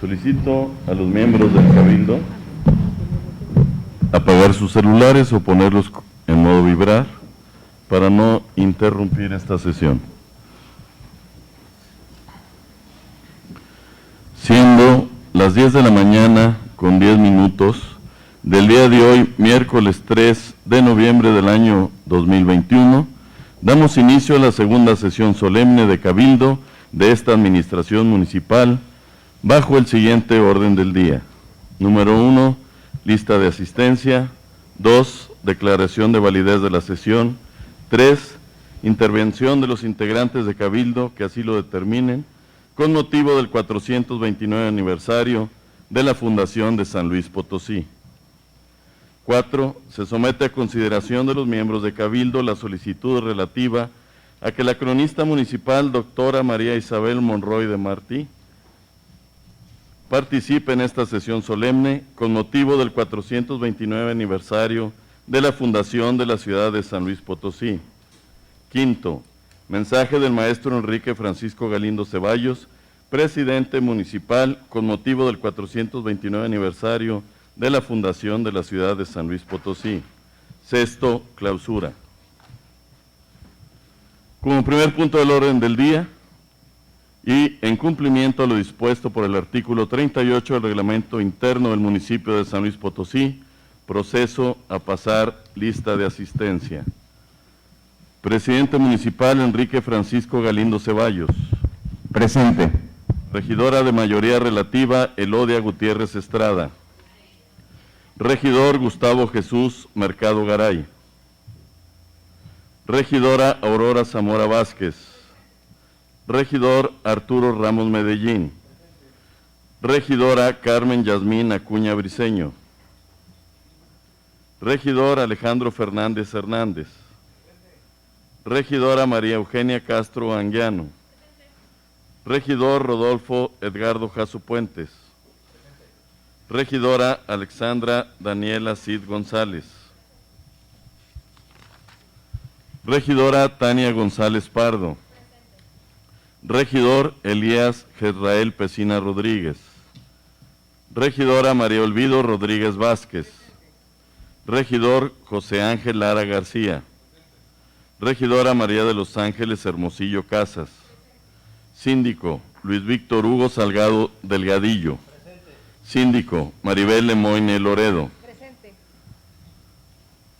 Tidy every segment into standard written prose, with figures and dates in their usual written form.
Solicito a los miembros del Cabildo apagar sus celulares o ponerlos en modo vibrar para no interrumpir esta sesión. Siendo las 10 de la mañana con 10 minutos del día de hoy, miércoles 3 de noviembre del año 2021, damos inicio a la segunda sesión solemne de Cabildo de esta administración municipal bajo el siguiente orden del día. Número 1, lista de asistencia. 2, declaración de validez de la sesión. 3, intervención de los integrantes de Cabildo que así lo determinen, con motivo del 429 aniversario de la Fundación de San Luis Potosí. 4, se somete a consideración de los miembros de Cabildo la solicitud relativa a que la cronista municipal, doctora María Isabel Monroy de Martí, participe en esta sesión solemne con motivo del 429 aniversario de la Fundación de la Ciudad de San Luis Potosí. 5, mensaje del maestro Enrique Francisco Galindo Ceballos, presidente municipal, con motivo del 429 aniversario de la Fundación de la Ciudad de San Luis Potosí. 6, clausura. Como primer punto del orden del día, y en cumplimiento a lo dispuesto por el artículo 38 del reglamento interno del municipio de San Luis Potosí, proceso a pasar lista de asistencia. Presidente municipal Enrique Francisco Galindo Ceballos. Presente. Regidora de mayoría relativa Elodia Gutiérrez Estrada. Regidor Gustavo Jesús Mercado Garay. Regidora Aurora Zamora Vázquez. Regidor Arturo Ramos Medellín. Regidora Carmen Yasmín Acuña Briceño. Regidor Alejandro Fernández Hernández. Regidora María Eugenia Castro Anguiano. Regidor Rodolfo Edgardo Jasso Puentes. Regidora Alexandra Daniela Cid González. Regidora Tania González Pardo. Regidor Elías Jezrael Pesina Rodríguez. Regidora María Olvido Rodríguez Vázquez. Regidor José Ángel Lara García. Regidora María de los Ángeles Hermosillo Casas. Síndico Luis Víctor Hugo Salgado Delgadillo. Síndico Maribel Lemoyne Loredo.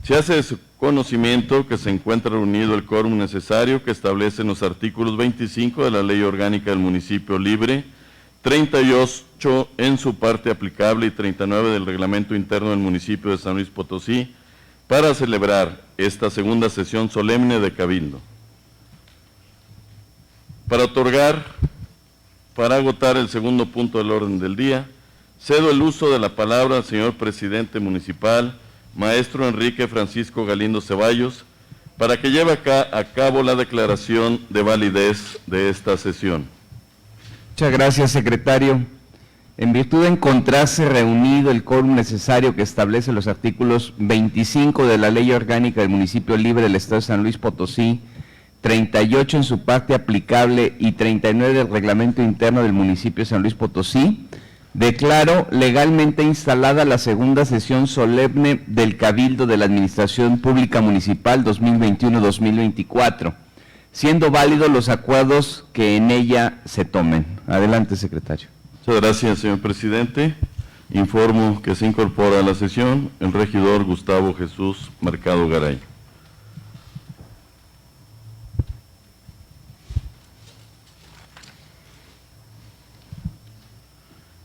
Se hace de su conocimiento que se encuentra reunido el quórum necesario que establecen los artículos 25 de la Ley Orgánica del Municipio Libre, 38 en su parte aplicable y 39 del Reglamento Interno del Municipio de San Luis Potosí, para celebrar esta segunda sesión solemne de Cabildo. Para agotar el segundo punto del orden del día, cedo el uso de la palabra al señor presidente municipal, maestro Enrique Francisco Galindo Ceballos, para que lleve a cabo la declaración de validez de esta sesión. Muchas gracias, secretario. En virtud de encontrarse reunido el quórum necesario que establece los artículos 25 de la Ley Orgánica del Municipio Libre del Estado de San Luis Potosí, 38 en su parte aplicable y 39 del Reglamento Interno del Municipio de San Luis Potosí, declaro legalmente instalada la segunda sesión solemne del Cabildo de la Administración Pública Municipal 2021-2024, siendo válidos los acuerdos que en ella se tomen. Adelante, secretario. Muchas gracias, señor presidente. Informo que se incorpora a la sesión el regidor Gustavo Jesús Mercado Garay.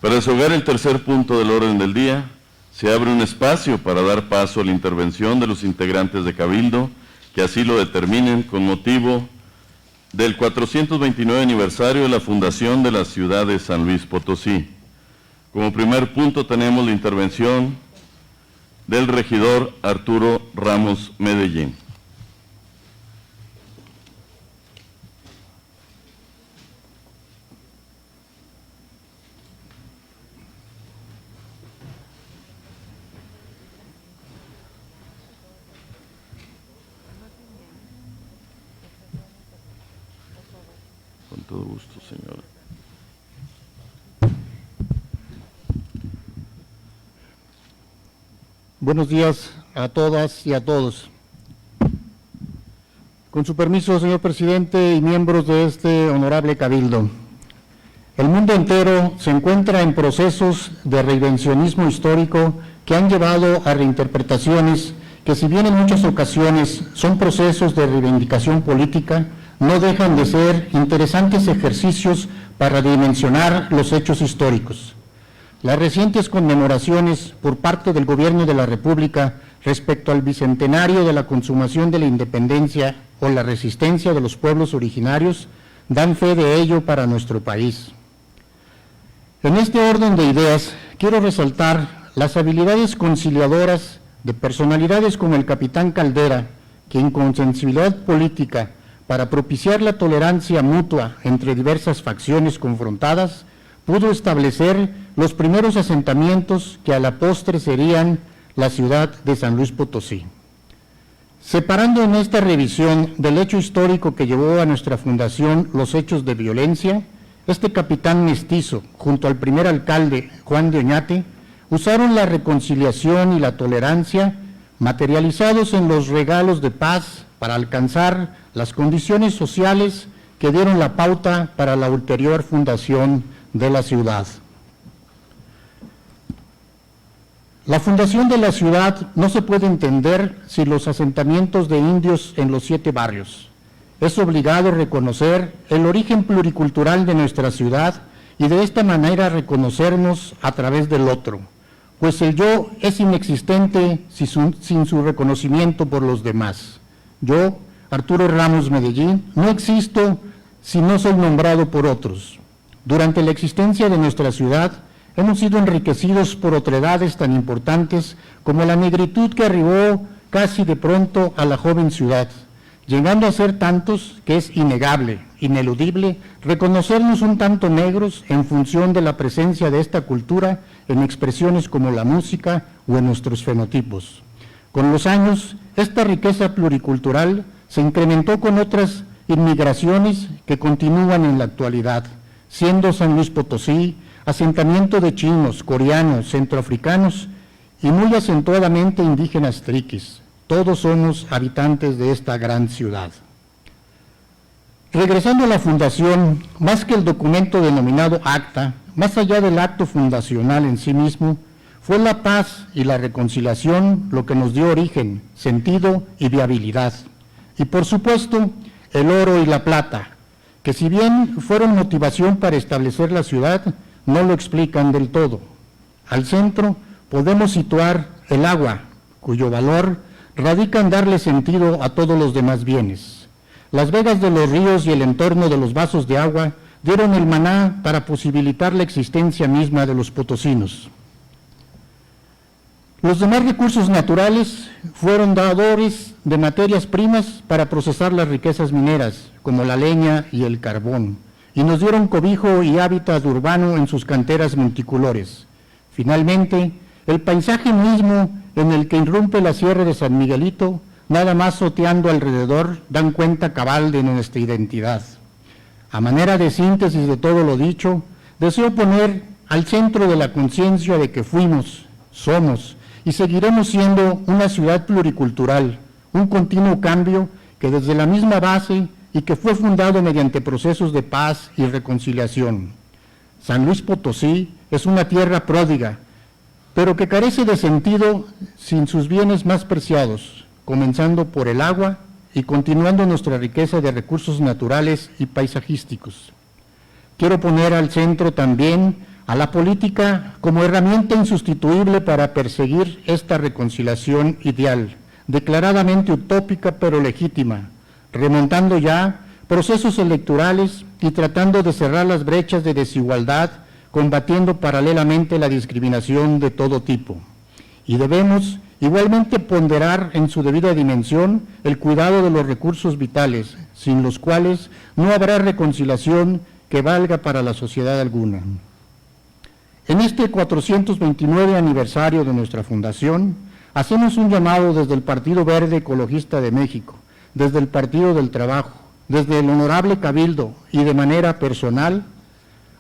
Para desahogar el tercer punto del orden del día, se abre un espacio para dar paso a la intervención de los integrantes de Cabildo, que así lo determinen con motivo del 429 aniversario de la Fundación de la Ciudad de San Luis Potosí. Como primer punto tenemos la intervención del regidor Arturo Ramos Medellín. Con todo gusto, señora. Buenos días a todas y a todos. Con su permiso, señor presidente y miembros de este honorable cabildo, el mundo entero se encuentra en procesos de reinvencionismo histórico que han llevado a reinterpretaciones que, si bien en muchas ocasiones son procesos de reivindicación política, no dejan de ser interesantes ejercicios para dimensionar los hechos históricos. Las recientes conmemoraciones por parte del Gobierno de la República respecto al bicentenario de la consumación de la independencia o la resistencia de los pueblos originarios dan fe de ello para nuestro país. En este orden de ideas, quiero resaltar las habilidades conciliadoras de personalidades como el capitán Caldera, quien con sensibilidad política para propiciar la tolerancia mutua entre diversas facciones confrontadas, pudo establecer los primeros asentamientos que a la postre serían la ciudad de San Luis Potosí. Separando en esta revisión del hecho histórico que llevó a nuestra fundación los hechos de violencia, este capitán mestizo, junto al primer alcalde, Juan de Oñate, usaron la reconciliación y la tolerancia, materializados en los regalos de paz para alcanzar las condiciones sociales que dieron la pauta para la ulterior fundación de la ciudad. La fundación de la ciudad no se puede entender sin los asentamientos de indios en los 7 barrios. Es obligado reconocer el origen pluricultural de nuestra ciudad y de esta manera reconocernos a través del otro, pues el yo es inexistente sin su reconocimiento por los demás. Yo, Arturo Ramos Medellín, no existo si no soy nombrado por otros. Durante la existencia de nuestra ciudad, hemos sido enriquecidos por otredades tan importantes como la negritud que arribó casi de pronto a la joven ciudad, llegando a ser tantos que es innegable, ineludible, reconocernos un tanto negros en función de la presencia de esta cultura en expresiones como la música o en nuestros fenotipos. Con los años, esta riqueza pluricultural se incrementó con otras inmigraciones que continúan en la actualidad, siendo San Luis Potosí asentamiento de chinos, coreanos, centroafricanos y muy acentuadamente indígenas triquis. Todos somos habitantes de esta gran ciudad. Regresando a la fundación, más que el documento denominado acta, más allá del acto fundacional en sí mismo, fue la paz y la reconciliación lo que nos dio origen, sentido y viabilidad. Y por supuesto, el oro y la plata, que si bien fueron motivación para establecer la ciudad, no lo explican del todo. Al centro podemos situar el agua, cuyo valor radica en darle sentido a todos los demás bienes. Las vegas de los ríos y el entorno de los vasos de agua dieron el maná para posibilitar la existencia misma de los potosinos. Los demás recursos naturales fueron dadores de materias primas para procesar las riquezas mineras, como la leña y el carbón, y nos dieron cobijo y hábitat urbano en sus canteras multicolores. Finalmente, el paisaje mismo en el que irrumpe la Sierra de San Miguelito, nada más soteando alrededor, dan cuenta cabal de nuestra identidad. A manera de síntesis de todo lo dicho, deseo poner al centro de la conciencia de que fuimos, somos y seguiremos siendo una ciudad pluricultural, un continuo cambio que desde la misma base y que fue fundado mediante procesos de paz y reconciliación. San Luis Potosí es una tierra pródiga, pero que carece de sentido sin sus bienes más preciados, comenzando por el agua y continuando nuestra riqueza de recursos naturales y paisajísticos. Quiero poner al centro también a la política como herramienta insustituible para perseguir esta reconciliación ideal, declaradamente utópica pero legítima, remontando ya procesos electorales y tratando de cerrar las brechas de desigualdad, combatiendo paralelamente la discriminación de todo tipo. Y debemos igualmente ponderar en su debida dimensión el cuidado de los recursos vitales, sin los cuales no habrá reconciliación que valga para la sociedad alguna. En este 429 aniversario de nuestra fundación, hacemos un llamado desde el Partido Verde Ecologista de México, desde el Partido del Trabajo, desde el Honorable Cabildo y de manera personal,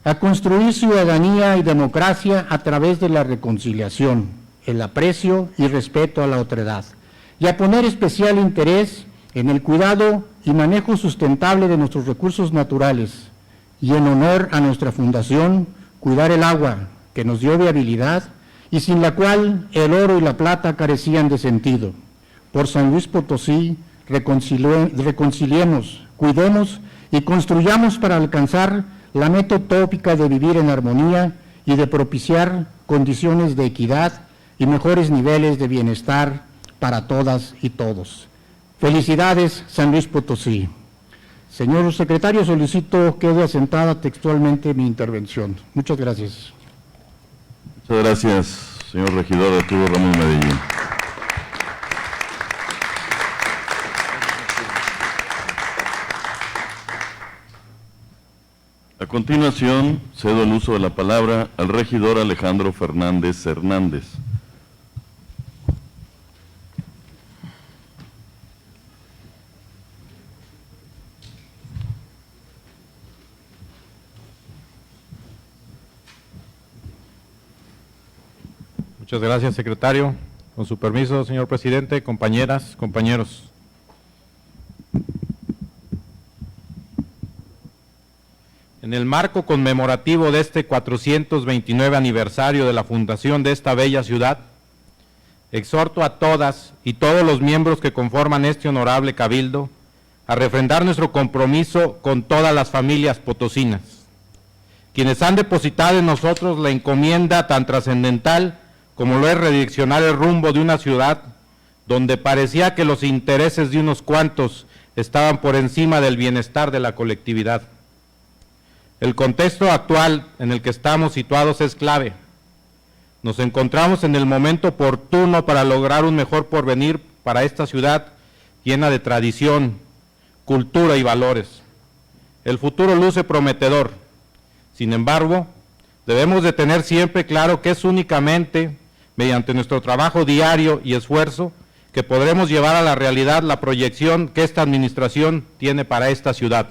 a construir ciudadanía y democracia a través de la reconciliación, el aprecio y respeto a la otredad, y a poner especial interés en el cuidado y manejo sustentable de nuestros recursos naturales, y en honor a nuestra fundación, cuidar el agua, que nos dio viabilidad y sin la cual el oro y la plata carecían de sentido. Por San Luis Potosí, reconciliemos, cuidemos y construyamos para alcanzar la meta utópica de vivir en armonía y de propiciar condiciones de equidad y mejores niveles de bienestar para todas y todos. Felicidades, San Luis Potosí. Señor secretario, solicito quede asentada textualmente mi intervención. Muchas gracias. Muchas gracias, señor regidor Arturo Ramos Medellín. A continuación, cedo el uso de la palabra al regidor Alejandro Fernández Hernández. Muchas gracias, secretario. Con su permiso, señor presidente, compañeras, compañeros. En el marco conmemorativo de este 429 aniversario de la fundación de esta bella ciudad, exhorto a todas y todos los miembros que conforman este honorable cabildo a refrendar nuestro compromiso con todas las familias potosinas, quienes han depositado en nosotros la encomienda tan trascendental como lo es redireccionar el rumbo de una ciudad donde parecía que los intereses de unos cuantos estaban por encima del bienestar de la colectividad. El contexto actual en el que estamos situados es clave. Nos encontramos en el momento oportuno para lograr un mejor porvenir para esta ciudad llena de tradición, cultura y valores. El futuro luce prometedor. Sin embargo, debemos de tener siempre claro que es únicamente mediante nuestro trabajo diario y esfuerzo que podremos llevar a la realidad la proyección que esta administración tiene para esta ciudad.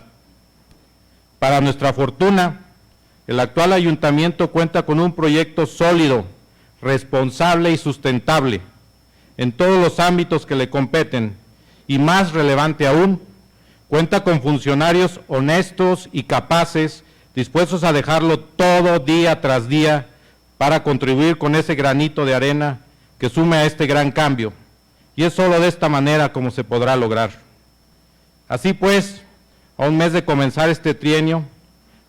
Para nuestra fortuna, el actual ayuntamiento cuenta con un proyecto sólido, responsable y sustentable en todos los ámbitos que le competen y, más relevante aún, cuenta con funcionarios honestos y capaces, dispuestos a dejarlo todo día tras día para contribuir con ese granito de arena que sume a este gran cambio, y es solo de esta manera como se podrá lograr. Así pues, a un mes de comenzar este trienio,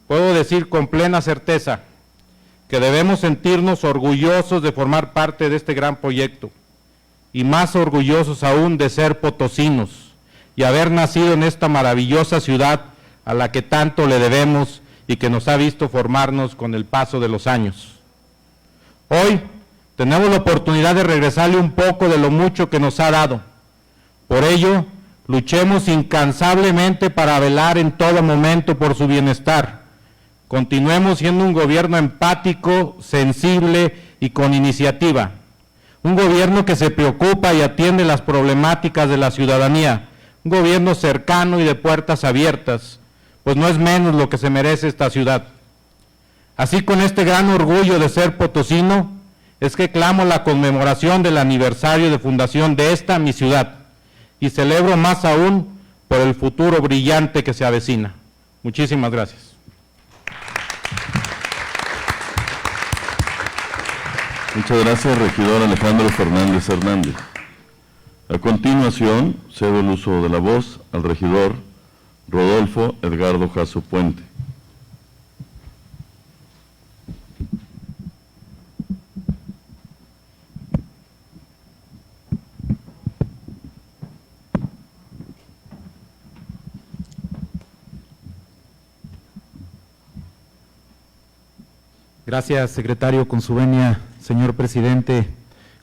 puedo decir con plena certeza que debemos sentirnos orgullosos de formar parte de este gran proyecto, y más orgullosos aún de ser potosinos y haber nacido en esta maravillosa ciudad a la que tanto le debemos y que nos ha visto formarnos con el paso de los años. Hoy tenemos la oportunidad de regresarle un poco de lo mucho que nos ha dado. Por ello, luchemos incansablemente para velar en todo momento por su bienestar. Continuemos siendo un gobierno empático, sensible y con iniciativa. Un gobierno que se preocupa y atiende las problemáticas de la ciudadanía. Un gobierno cercano y de puertas abiertas, pues no es menos lo que se merece esta ciudad. Así, con este gran orgullo de ser potosino, es que clamo la conmemoración del aniversario de fundación de esta mi ciudad, y celebro más aún por el futuro brillante que se avecina. Muchísimas gracias. Muchas gracias, regidor Alejandro Fernández Hernández. A continuación, cedo el uso de la voz al regidor Rodolfo Edgardo Jasso Puente. Gracias, secretario, con su venia, señor presidente,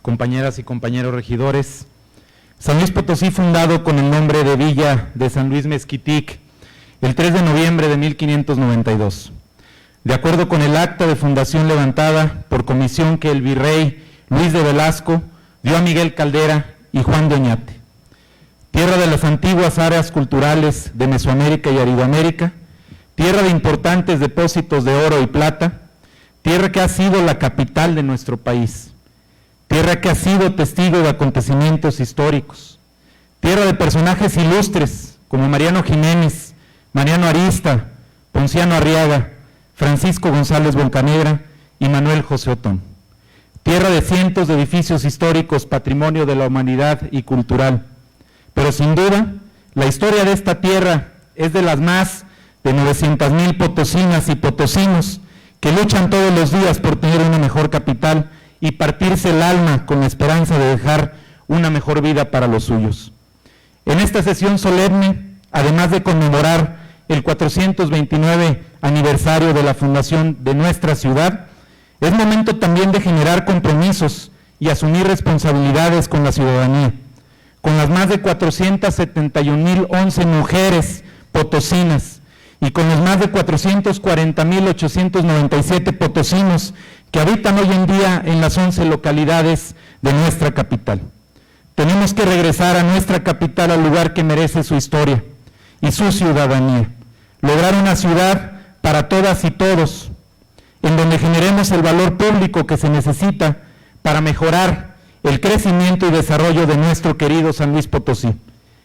compañeras y compañeros regidores. San Luis Potosí, fundado con el nombre de Villa de San Luis Mezquitic, el 3 de noviembre de 1592. De acuerdo con el acta de fundación levantada por comisión que el virrey Luis de Velasco dio a Miguel Caldera y Juan de Oñate. Tierra de las antiguas áreas culturales de Mesoamérica y Aridoamérica, tierra de importantes depósitos de oro y plata, tierra que ha sido la capital de nuestro país, tierra que ha sido testigo de acontecimientos históricos, tierra de personajes ilustres como Mariano Jiménez, Mariano Arista, Ponciano Arriaga, Francisco González Boncanegra y Manuel José Otón. Tierra de cientos de edificios históricos, patrimonio de la humanidad y cultural. Pero sin duda, la historia de esta tierra es de las más de 900,000 potosinas y potosinos que luchan todos los días por tener una mejor capital y partirse el alma con la esperanza de dejar una mejor vida para los suyos. En esta sesión solemne, además de conmemorar el 429 aniversario de la fundación de nuestra ciudad, es momento también de generar compromisos y asumir responsabilidades con la ciudadanía, con las más de 471,011 mujeres potosinas y con los más de 440,897 potosinos que habitan hoy en día en las 11 localidades de nuestra capital. Tenemos que regresar a nuestra capital al lugar que merece su historia y su ciudadanía, lograr una ciudad para todas y todos, en donde generemos el valor público que se necesita para mejorar el crecimiento y desarrollo de nuestro querido San Luis Potosí,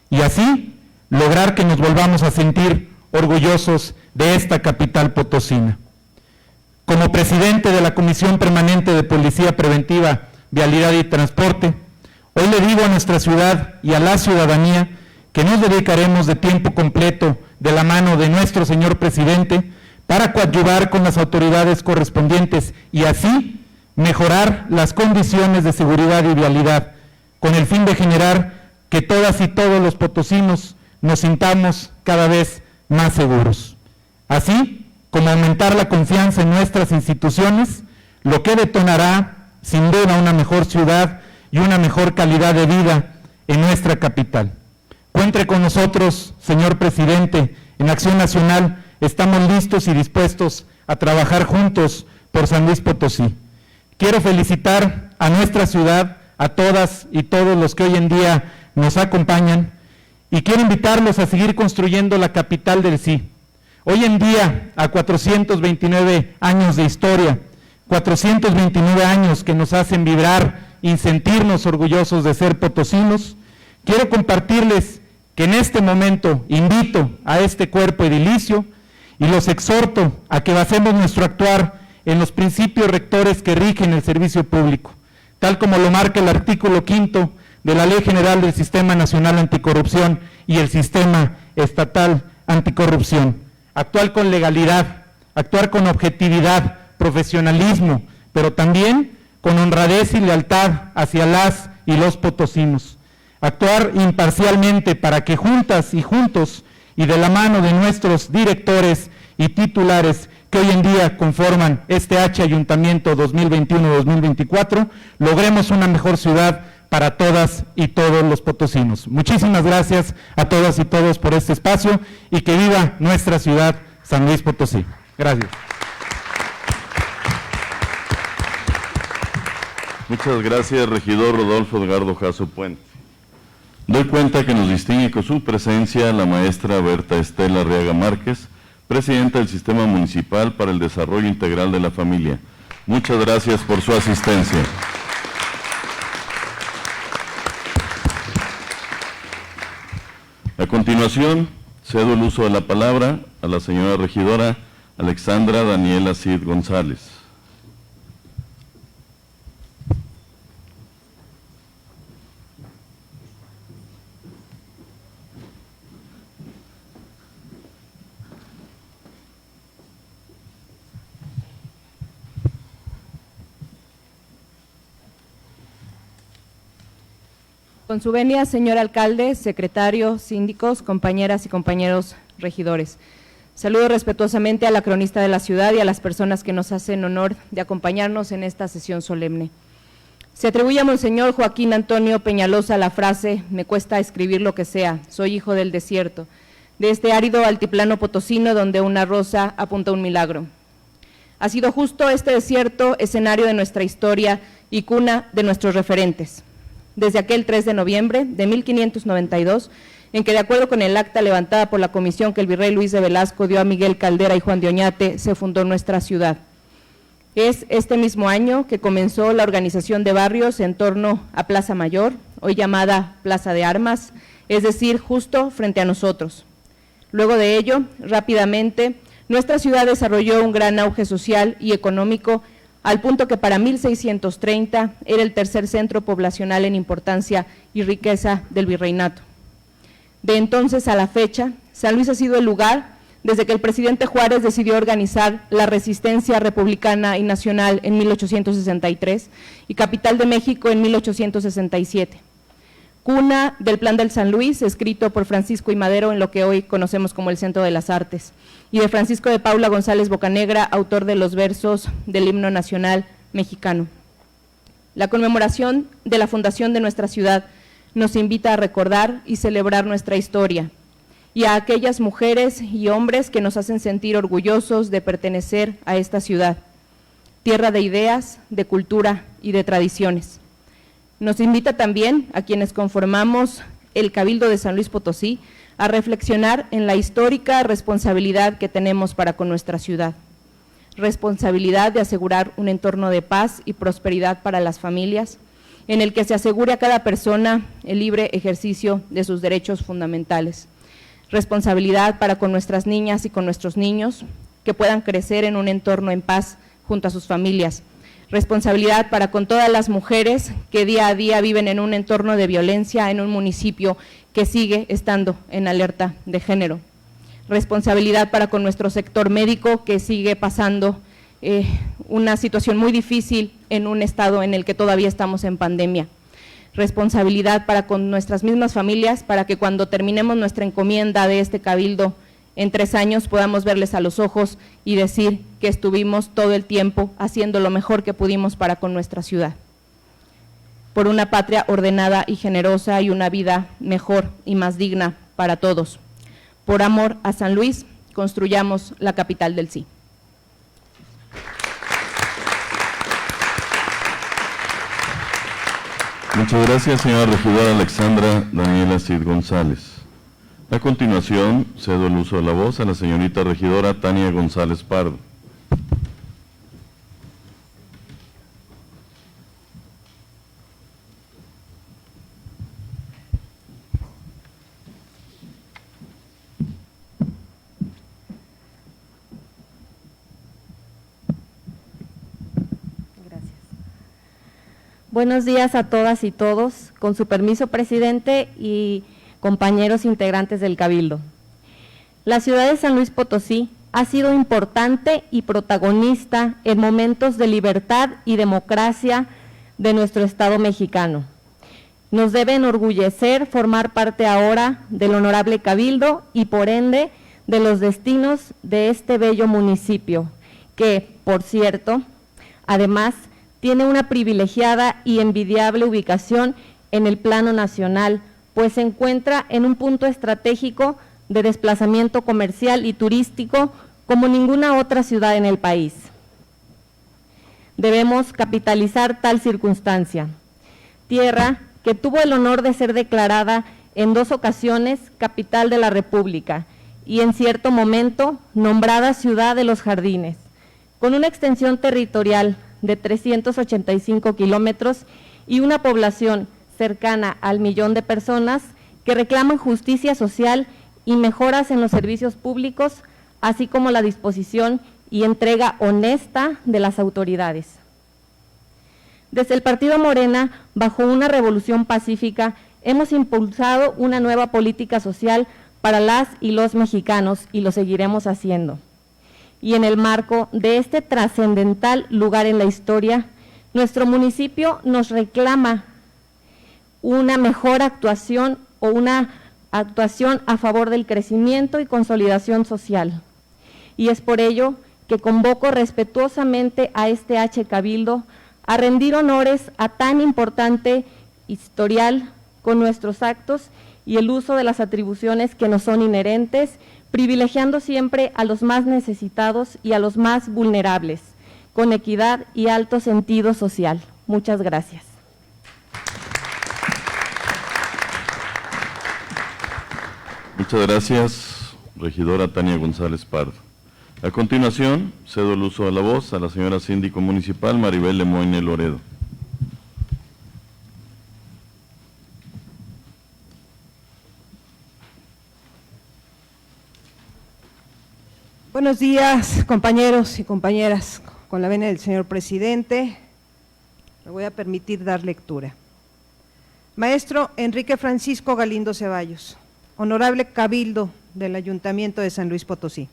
y así lograr que nos volvamos a sentir orgullosos de esta capital potosina. Como presidente de la Comisión Permanente de Policía Preventiva, Vialidad y Transporte, hoy le digo a nuestra ciudad y a la ciudadanía que nos dedicaremos de tiempo completo de la mano de nuestro señor presidente para coadyuvar con las autoridades correspondientes y así mejorar las condiciones de seguridad y vialidad, con el fin de generar que todas y todos los potosinos nos sintamos cada vez más seguros. Así como aumentar la confianza en nuestras instituciones, lo que detonará sin duda una mejor ciudad y una mejor calidad de vida en nuestra capital. Cuente con nosotros, señor presidente. En Acción Nacional estamos listos y dispuestos a trabajar juntos por San Luis Potosí. Quiero felicitar a nuestra ciudad, a todas y todos los que hoy en día nos acompañan, y quiero invitarlos a seguir construyendo la capital del sí. Hoy en día, a 429 años de historia, 429 años que nos hacen vibrar y sentirnos orgullosos de ser potosinos, quiero compartirles que en este momento invito a este cuerpo edilicio y los exhorto a que basemos nuestro actuar en los principios rectores que rigen el servicio público, tal como lo marca el artículo 5 de la Ley General del Sistema Nacional Anticorrupción y el Sistema Estatal Anticorrupción. Actuar con legalidad, actuar con objetividad, profesionalismo, pero también con honradez y lealtad hacia las y los potosinos. Actuar imparcialmente para que juntas y juntos y de la mano de nuestros directores y titulares que hoy en día conforman este H Ayuntamiento 2021-2024, logremos una mejor ciudad para todas y todos los potosinos. Muchísimas gracias a todas y todos por este espacio y que viva nuestra ciudad San Luis Potosí. Gracias. Muchas gracias, regidor Rodolfo Edgardo Jasso Puente. Doy cuenta que nos distingue con su presencia la maestra Berta Estela Arriaga Márquez, presidenta del Sistema Municipal para el Desarrollo Integral de la Familia. Muchas gracias por su asistencia. A continuación, cedo el uso de la palabra a la señora regidora Alexandra Daniela Cid González. Con su venia, señor alcalde, secretario, síndicos, compañeras y compañeros regidores. Saludo respetuosamente a la cronista de la ciudad y a las personas que nos hacen honor de acompañarnos en esta sesión solemne. Se atribuye a Monseñor Joaquín Antonio Peñalosa la frase: me cuesta escribir lo que sea, soy hijo del desierto, de este árido altiplano potosino donde una rosa apunta un milagro. Ha sido justo este desierto escenario de nuestra historia y cuna de nuestros referentes. Desde aquel 3 de noviembre de 1592, en que de acuerdo con el acta levantada por la comisión que el virrey Luis de Velasco dio a Miguel Caldera y Juan de Oñate, se fundó nuestra ciudad. Es este mismo año que comenzó la organización de barrios en torno a Plaza Mayor, hoy llamada Plaza de Armas, es decir, justo frente a nosotros. Luego de ello, rápidamente, nuestra ciudad desarrolló un gran auge social y económico, al punto que para 1630 era el tercer centro poblacional en importancia y riqueza del virreinato. De entonces a la fecha, San Luis ha sido el lugar desde que el presidente Juárez decidió organizar la resistencia republicana y nacional en 1863 y capital de México en 1867. Cuna del Plan del San Luis, escrito por Francisco I. Madero en lo que hoy conocemos como el Centro de las Artes, y de Francisco de Paula González Bocanegra, autor de los versos del himno nacional mexicano. La conmemoración de la fundación de nuestra ciudad nos invita a recordar y celebrar nuestra historia, y a aquellas mujeres y hombres que nos hacen sentir orgullosos de pertenecer a esta ciudad, tierra de ideas, de cultura y de tradiciones. Nos invita también a quienes conformamos el Cabildo de San Luis Potosí a reflexionar en la histórica responsabilidad que tenemos para con nuestra ciudad. Responsabilidad de asegurar un entorno de paz y prosperidad para las familias, en el que se asegure a cada persona el libre ejercicio de sus derechos fundamentales. Responsabilidad para con nuestras niñas y con nuestros niños, que puedan crecer en un entorno en paz junto a sus familias. Responsabilidad para con todas las mujeres que día a día viven en un entorno de violencia en un municipio que sigue estando en alerta de género. Responsabilidad para con nuestro sector médico, que sigue pasando una situación muy difícil en un estado en el que todavía estamos en pandemia. Responsabilidad para con nuestras mismas familias, para que cuando terminemos nuestra encomienda de este cabildo en 3 años podamos verles a los ojos y decir que estuvimos todo el tiempo haciendo lo mejor que pudimos para con nuestra ciudad. Por una patria ordenada y generosa y una vida mejor y más digna para todos. Por amor a San Luis, construyamos la capital del sí. Muchas gracias, señora regidora Alexandra Daniela Cid González. A continuación, cedo el uso de la voz a la señorita regidora Tania González Pardo. Buenos días a todas y todos. Con su permiso, presidente y compañeros integrantes del Cabildo. La ciudad de San Luis Potosí ha sido importante y protagonista en momentos de libertad y democracia de nuestro Estado mexicano. Nos debe enorgullecer formar parte ahora del honorable Cabildo y por ende de los destinos de este bello municipio, que, por cierto, además tiene una privilegiada y envidiable ubicación en el plano nacional, pues se encuentra en un punto estratégico de desplazamiento comercial y turístico como ninguna otra ciudad en el país. Debemos capitalizar tal circunstancia. Tierra que tuvo el honor de ser declarada en 2 ocasiones capital de la República y en cierto momento nombrada Ciudad de los Jardines, con una extensión territorial de 385 kilómetros y una población cercana al 1.000.000 de personas que reclaman justicia social y mejoras en los servicios públicos, así como la disposición y entrega honesta de las autoridades. Desde el Partido Morena, bajo una revolución pacífica, hemos impulsado una nueva política social para las y los mexicanos y lo seguiremos haciendo. Y en el marco de este trascendental lugar en la historia, nuestro municipio nos reclama una mejor actuación o una actuación a favor del crecimiento y consolidación social. Y es por ello que convoco respetuosamente a este H Cabildo a rendir honores a tan importante historial con nuestros actos y el uso de las atribuciones que nos son inherentes, privilegiando siempre a los más necesitados y a los más vulnerables, con equidad y alto sentido social. Muchas gracias. Muchas gracias, regidora Tania González Pardo. A continuación, cedo el uso de la voz a la señora síndico municipal Maribel Lemoyne Loredo. Buenos días, compañeros y compañeras. Con la venia del señor presidente, me voy a permitir dar lectura. Maestro Enrique Francisco Galindo Ceballos, honorable cabildo del Ayuntamiento de San Luis Potosí.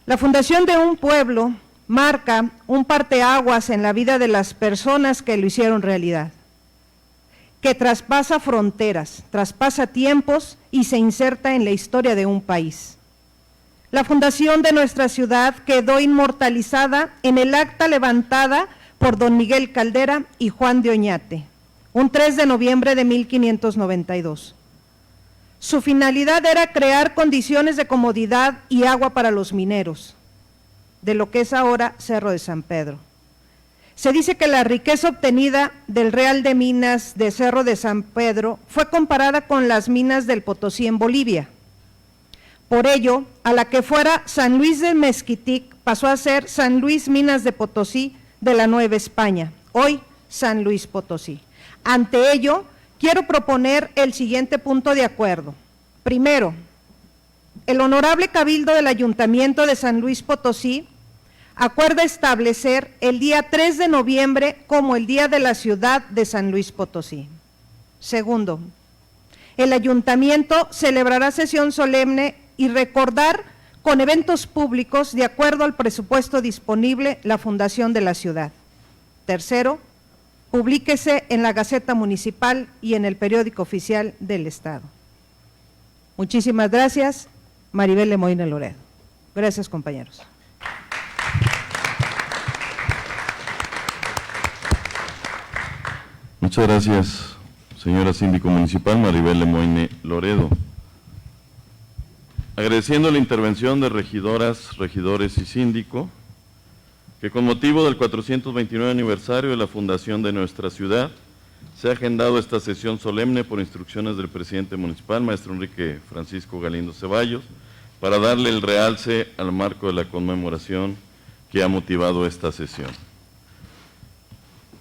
La fundación de un pueblo marca un parteaguas en la vida de las personas que lo hicieron realidad, que traspasa fronteras, traspasa tiempos y se inserta en la historia de un país. La fundación de nuestra ciudad quedó inmortalizada en el acta levantada por don Miguel Caldera y Juan de Oñate, un 3 de noviembre de 1592. Su finalidad era crear condiciones de comodidad y agua para los mineros, de lo que es ahora Cerro de San Pedro. Se dice que la riqueza obtenida del Real de Minas de Cerro de San Pedro fue comparada con las minas del Potosí en Bolivia. Por ello, a la que fuera San Luis de Mezquitic pasó a ser San Luis Minas de Potosí de la Nueva España, hoy San Luis Potosí. Ante ello, quiero proponer el siguiente punto de acuerdo. Primero, el honorable cabildo del Ayuntamiento de San Luis Potosí acuerda establecer el día 3 de noviembre como el Día de la Ciudad de San Luis Potosí. Segundo, el Ayuntamiento celebrará sesión solemne y recordar con eventos públicos de acuerdo al presupuesto disponible la fundación de la ciudad. Tercero, publíquese en la Gaceta Municipal y en el Periódico Oficial del Estado. Muchísimas gracias, Maribel Lemoyne Loredo. Gracias, compañeros. Muchas gracias, señora síndico municipal Maribel Lemoyne Loredo. Agradeciendo la intervención de regidoras, regidores y síndico, que con motivo del 429 aniversario de la fundación de nuestra ciudad, se ha agendado esta sesión solemne por instrucciones del presidente municipal, maestro Enrique Francisco Galindo Ceballos, para darle el realce al marco de la conmemoración que ha motivado esta sesión.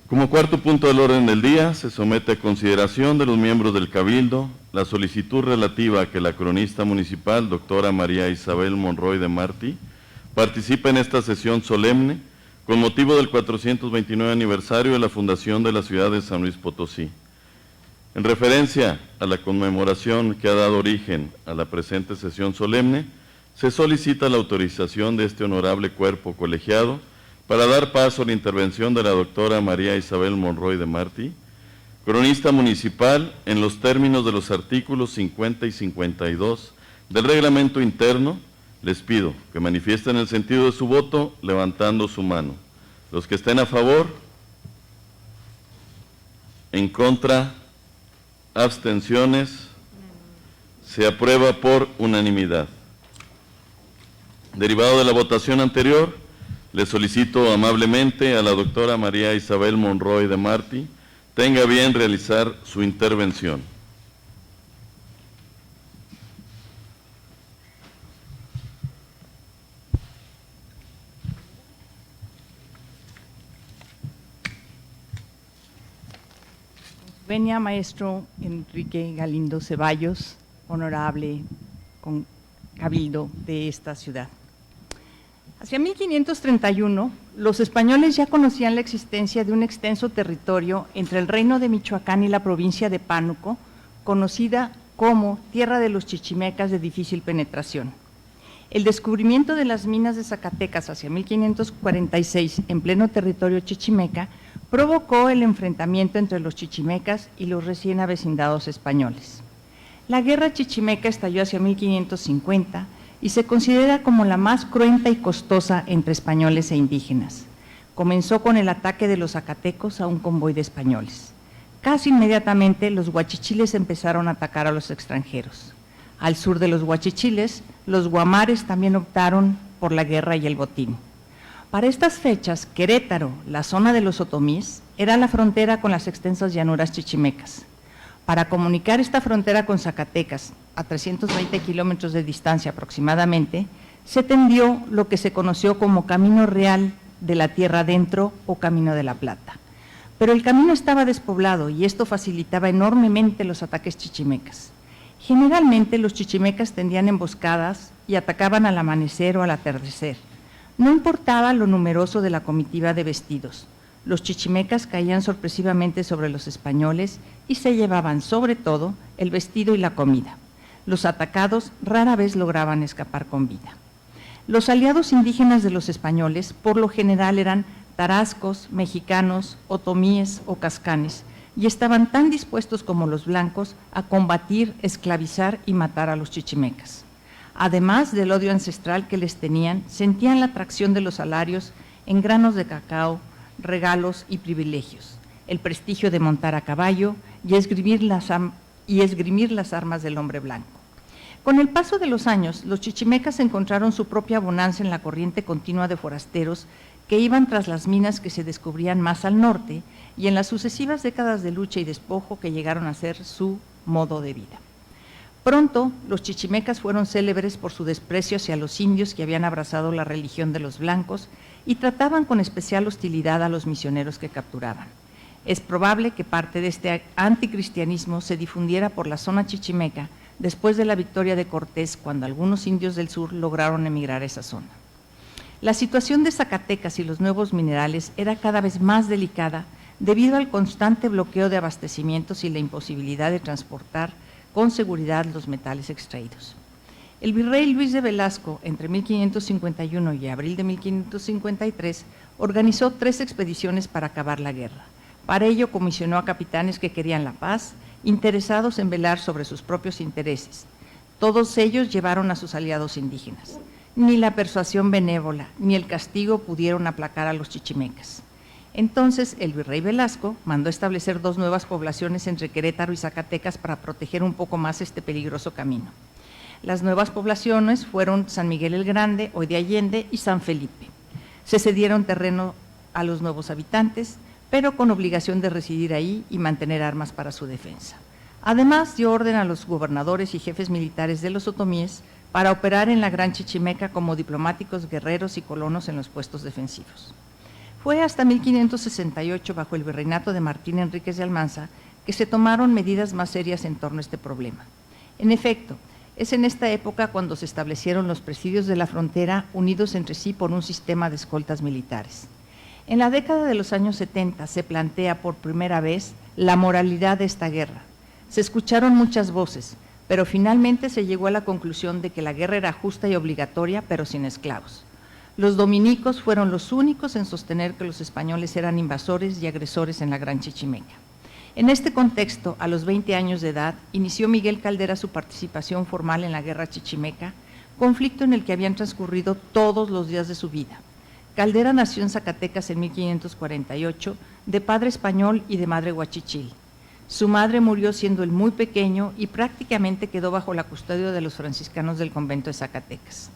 Como cuarto punto del orden del día, se somete a consideración de los miembros del Cabildo la solicitud relativa a que la cronista municipal, doctora María Isabel Monroy de Martí, participe en esta sesión solemne con motivo del 429 aniversario de la fundación de la ciudad de San Luis Potosí. En referencia a la conmemoración que ha dado origen a la presente sesión solemne, se solicita la autorización de este honorable cuerpo colegiado para dar paso a la intervención de la doctora María Isabel Monroy de Martí, cronista municipal, en los términos de los artículos 50 y 52 del reglamento interno. Les pido que manifiesten el sentido de su voto levantando su mano. Los que estén a favor, en contra, abstenciones, se aprueba por unanimidad. Derivado de la votación anterior, le solicito amablemente a la doctora María Isabel Monroy de Martí tenga bien realizar su intervención. Venia, maestro Enrique Galindo Ceballos, honorable cabildo de esta ciudad. Hacia 1531, los españoles ya conocían la existencia de un extenso territorio entre el reino de Michoacán y la provincia de Pánuco, conocida como Tierra de los Chichimecas de difícil penetración. El descubrimiento de las minas de Zacatecas hacia 1546 en pleno territorio chichimeca provocó el enfrentamiento entre los chichimecas y los recién avecindados españoles. La guerra chichimeca estalló hacia 1550 y se considera como la más cruenta y costosa entre españoles e indígenas. Comenzó con el ataque de los zacatecos a un convoy de españoles. Casi inmediatamente los huachichiles empezaron a atacar a los extranjeros. Al sur de los huachichiles, los guamares también optaron por la guerra y el botín. Para estas fechas, Querétaro, la zona de los otomís, era la frontera con las extensas llanuras chichimecas. Para comunicar esta frontera con Zacatecas, a 320 kilómetros de distancia aproximadamente, se tendió lo que se conoció como Camino Real de la Tierra Adentro o Camino de la Plata. Pero el camino estaba despoblado y esto facilitaba enormemente los ataques chichimecas. Generalmente los chichimecas tendían emboscadas y atacaban al amanecer o al atardecer. No importaba lo numeroso de la comitiva de vestidos. Los chichimecas caían sorpresivamente sobre los españoles y se llevaban sobre todo el vestido y la comida. Los atacados rara vez lograban escapar con vida. Los aliados indígenas de los españoles por lo general eran tarascos, mexicanos, otomíes o cascanes, y estaban tan dispuestos como los blancos a combatir, esclavizar y matar a los chichimecas. Además del odio ancestral que les tenían, sentían la atracción de los salarios en granos de cacao, regalos y privilegios, el prestigio de montar a caballo y esgrimir las armas del hombre blanco. Con el paso de los años, los chichimecas encontraron su propia bonanza en la corriente continua de forasteros que iban tras las minas que se descubrían más al norte y en las sucesivas décadas de lucha y despojo que llegaron a ser su modo de vida. Pronto, los chichimecas fueron célebres por su desprecio hacia los indios que habían abrazado la religión de los blancos y trataban con especial hostilidad a los misioneros que capturaban. Es probable que parte de este anticristianismo se difundiera por la zona chichimeca después de la victoria de Cortés, cuando algunos indios del sur lograron emigrar a esa zona. La situación de Zacatecas y los nuevos minerales era cada vez más delicada debido al constante bloqueo de abastecimientos y la imposibilidad de transportar con seguridad los metales extraídos. El virrey Luis de Velasco, entre 1551 y abril de 1553, organizó 3 expediciones para acabar la guerra. Para ello comisionó a capitanes que querían la paz, interesados en velar sobre sus propios intereses. Todos ellos llevaron a sus aliados indígenas. Ni la persuasión benévola ni el castigo pudieron aplacar a los chichimecas. Entonces el virrey Velasco mandó establecer 2 nuevas poblaciones entre Querétaro y Zacatecas para proteger un poco más este peligroso camino. Las nuevas poblaciones fueron San Miguel el Grande, hoy de Allende, y San Felipe. Se cedieron terreno a los nuevos habitantes, pero con obligación de residir ahí y mantener armas para su defensa. Además, dio orden a los gobernadores y jefes militares de los otomíes para operar en la Gran Chichimeca como diplomáticos, guerreros y colonos en los puestos defensivos. Fue hasta 1568, bajo el virreinato de Martín Enríquez de Almanza, que se tomaron medidas más serias en torno a este problema. En efecto, es en esta época cuando se establecieron los presidios de la frontera unidos entre sí por un sistema de escoltas militares. En la década de los años 70 se plantea por primera vez la moralidad de esta guerra. Se escucharon muchas voces, pero finalmente se llegó a la conclusión de que la guerra era justa y obligatoria, pero sin esclavos. Los dominicos fueron los únicos en sostener que los españoles eran invasores y agresores en la Gran Chichimeca. En este contexto, a los 20 años de edad, inició Miguel Caldera su participación formal en la Guerra Chichimeca, conflicto en el que habían transcurrido todos los días de su vida. Caldera nació en Zacatecas en 1548, de padre español y de madre huachichil. Su madre murió siendo él muy pequeño y prácticamente quedó bajo la custodia de los franciscanos del convento de Zacatecas.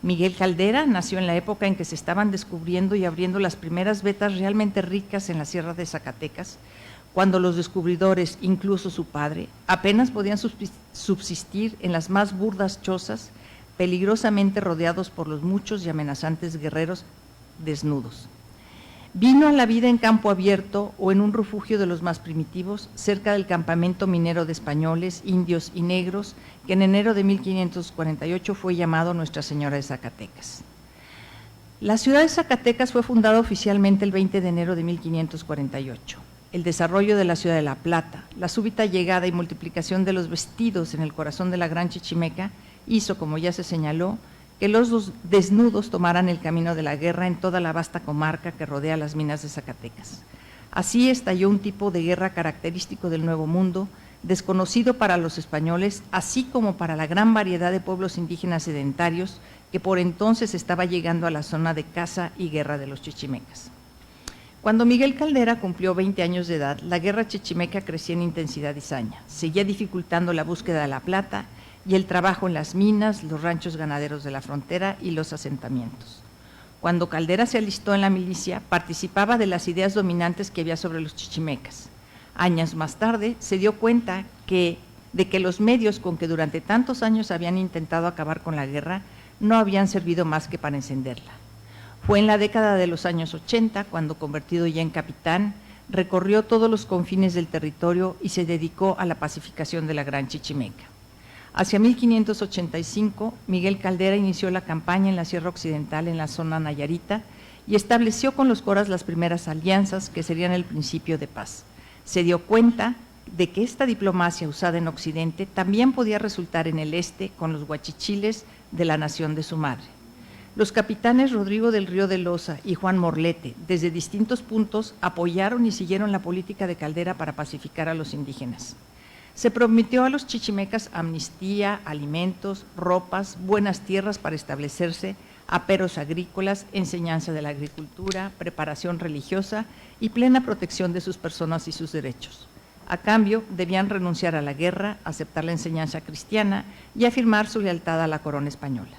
Miguel Caldera nació en la época en que se estaban descubriendo y abriendo las primeras vetas realmente ricas en la sierra de Zacatecas, cuando los descubridores, incluso su padre, apenas podían subsistir en las más burdas chozas, peligrosamente rodeados por los muchos y amenazantes guerreros desnudos. Vino a la vida en campo abierto o en un refugio de los más primitivos, cerca del campamento minero de españoles, indios y negros, que en enero de 1548 fue llamado Nuestra Señora de Zacatecas. La ciudad de Zacatecas fue fundada oficialmente el 20 de enero de 1548. El desarrollo de la ciudad de La Plata, la súbita llegada y multiplicación de los vestidos en el corazón de la Gran Chichimeca hizo, como ya se señaló, que los desnudos tomaran el camino de la guerra en toda la vasta comarca que rodea las minas de Zacatecas. Así estalló un tipo de guerra característico del Nuevo Mundo, desconocido para los españoles, así como para la gran variedad de pueblos indígenas sedentarios que por entonces estaba llegando a la zona de caza y guerra de los chichimecas. Cuando Miguel Caldera cumplió 20 años de edad, la guerra chichimeca crecía en intensidad y saña, seguía dificultando la búsqueda de la plata y el trabajo en las minas, los ranchos ganaderos de la frontera y los asentamientos. Cuando Caldera se alistó en la milicia, participaba de las ideas dominantes que había sobre los chichimecas. Años más tarde se dio cuenta de que los medios con que durante tantos años habían intentado acabar con la guerra no habían servido más que para encenderla. Fue en la década de los años 80, cuando convertido ya en capitán, recorrió todos los confines del territorio y se dedicó a la pacificación de la Gran Chichimeca. Hacia 1585, Miguel Caldera inició la campaña en la Sierra Occidental, en la zona nayarita, y estableció con los coras las primeras alianzas que serían el principio de paz. Se dio cuenta de que esta diplomacia usada en Occidente también podía resultar en el este con los huachichiles de la nación de su madre. Los capitanes Rodrigo del Río de Loza y Juan Morlete, desde distintos puntos, apoyaron y siguieron la política de Caldera para pacificar a los indígenas. Se prometió a los chichimecas amnistía, alimentos, ropas, buenas tierras para establecerse, aperos agrícolas, enseñanza de la agricultura, preparación religiosa y plena protección de sus personas y sus derechos. A cambio, debían renunciar a la guerra, aceptar la enseñanza cristiana y afirmar su lealtad a la corona española.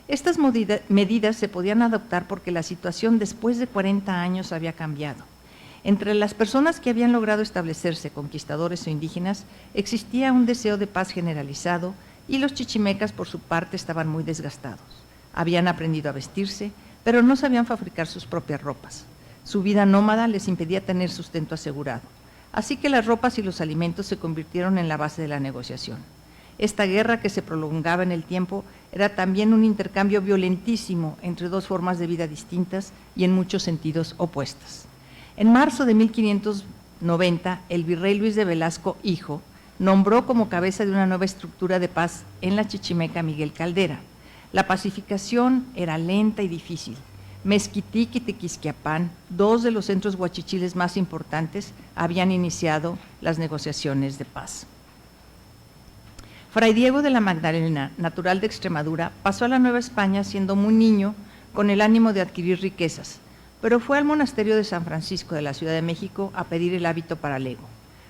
Estas medidas se podían adoptar porque la situación después de 40 años había cambiado. Entre las personas que habían logrado establecerse, conquistadores o indígenas, existía un deseo de paz generalizado y los chichimecas, por su parte, estaban muy desgastados. Habían aprendido a vestirse, pero no sabían fabricar sus propias ropas. Su vida nómada les impedía tener sustento asegurado. Así que las ropas y los alimentos se convirtieron en la base de la negociación. Esta guerra, que se prolongaba en el tiempo, era también un intercambio violentísimo entre dos formas de vida distintas y en muchos sentidos opuestas. En marzo de 1590, el virrey Luis de Velasco, hijo, nombró como cabeza de una nueva estructura de paz en la Chichimeca a Miguel Caldera. La pacificación era lenta y difícil. Mezquitic y Tequisquiapán, dos de los centros huachichiles más importantes, habían iniciado las negociaciones de paz. Fray Diego de la Magdalena, natural de Extremadura, pasó a la Nueva España siendo muy niño con el ánimo de adquirir riquezas, pero fue al monasterio de San Francisco de la Ciudad de México a pedir el hábito para lego.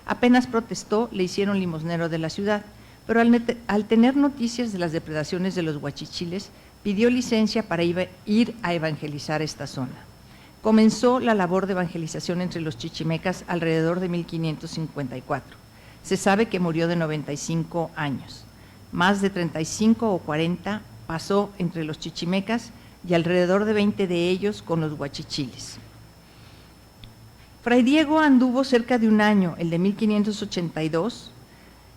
Apenas protestó, le hicieron limosnero de la ciudad, pero al tener noticias de las depredaciones de los huachichiles, pidió licencia para ir a evangelizar esta zona. Comenzó la labor de evangelización entre los chichimecas alrededor de 1554. Se sabe que murió de 95 años. Más de 35 o 40 pasó entre los chichimecas y alrededor de 20 de ellos con los huachichiles. Fray Diego anduvo cerca de un año, el de 1582,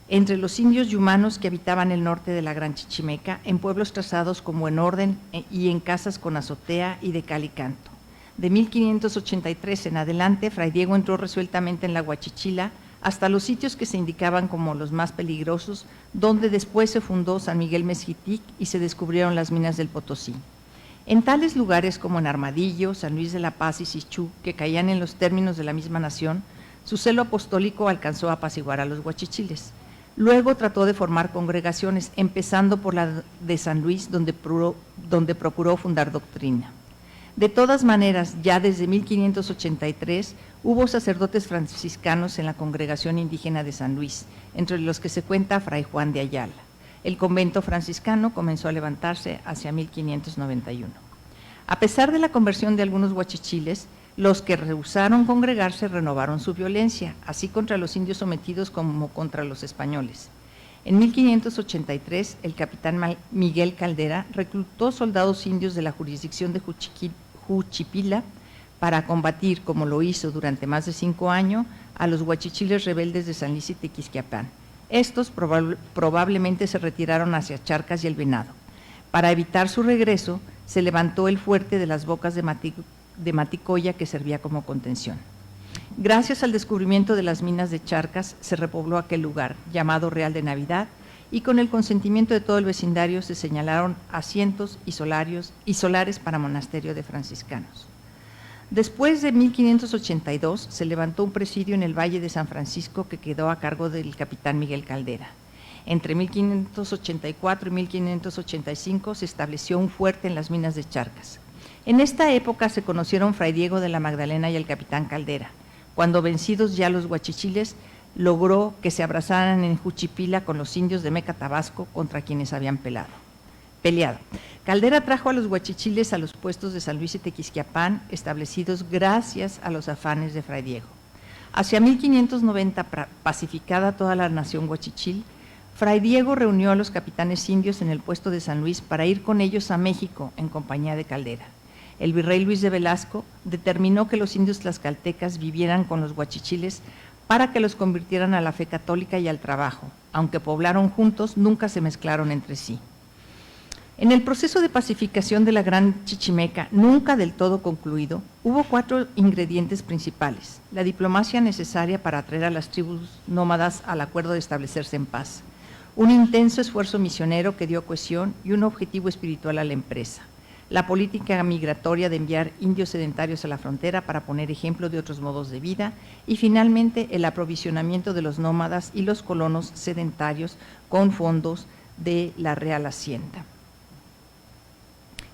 entre los indios yumanos que habitaban el norte de la Gran Chichimeca, en pueblos trazados como en orden y en casas con azotea y de cal y canto. De 1583 en adelante, Fray Diego entró resueltamente en la Huachichila hasta los sitios que se indicaban como los más peligrosos, donde después se fundó San Miguel Mezquitic y se descubrieron las minas del Potosí. En tales lugares como en Armadillo, San Luis de la Paz y Sichú, que caían en los términos de la misma nación, su celo apostólico alcanzó a apaciguar a los huachichiles. Luego trató de formar congregaciones, empezando por la de San Luis, donde procuró fundar doctrina. De todas maneras, ya desde 1583 hubo sacerdotes franciscanos en la congregación indígena de San Luis, entre los que se cuenta Fray Juan de Ayala. El convento franciscano comenzó a levantarse hacia 1591. A pesar de la conversión de algunos huachichiles, los que rehusaron congregarse renovaron su violencia, así contra los indios sometidos como contra los españoles. En 1583, el capitán Miguel Caldera reclutó soldados indios de la jurisdicción de Juchipila para combatir, como lo hizo durante más de 5 años, a los huachichiles rebeldes de San Luis y Tequisquiapán. Estos probablemente se retiraron hacia Charcas y el Venado. Para evitar su regreso, se levantó el fuerte de las Bocas de Maticoya, que servía como contención. Gracias al descubrimiento de las minas de Charcas, se repobló aquel lugar, llamado Real de Navidad, y con el consentimiento de todo el vecindario se señalaron asientos y solares para monasterio de franciscanos. Después de 1582 se levantó un presidio en el Valle de San Francisco que quedó a cargo del capitán Miguel Caldera. Entre 1584 y 1585 se estableció un fuerte en las minas de Charcas. En esta época se conocieron Fray Diego de la Magdalena y el capitán Caldera. Cuando vencidos ya los huachichiles, logró que se abrazaran en Juchipila con los indios de Meca, Tabasco, contra quienes habían peleado. Caldera trajo a los huachichiles a los puestos de San Luis y Tequisquiapán, establecidos gracias a los afanes de Fray Diego. Hacia 1590, pacificada toda la nación huachichil, Fray Diego reunió a los capitanes indios en el puesto de San Luis para ir con ellos a México en compañía de Caldera. El virrey Luis de Velasco determinó que los indios tlaxcaltecas vivieran con los huachichiles para que los convirtieran a la fe católica y al trabajo. Aunque poblaron juntos, nunca se mezclaron entre sí. En el proceso de pacificación de la Gran Chichimeca, nunca del todo concluido, hubo 4 ingredientes principales: la diplomacia necesaria para atraer a las tribus nómadas al acuerdo de establecerse en paz, un intenso esfuerzo misionero que dio cohesión y un objetivo espiritual a la empresa, la política migratoria de enviar indios sedentarios a la frontera para poner ejemplo de otros modos de vida y finalmente el aprovisionamiento de los nómadas y los colonos sedentarios con fondos de la Real Hacienda.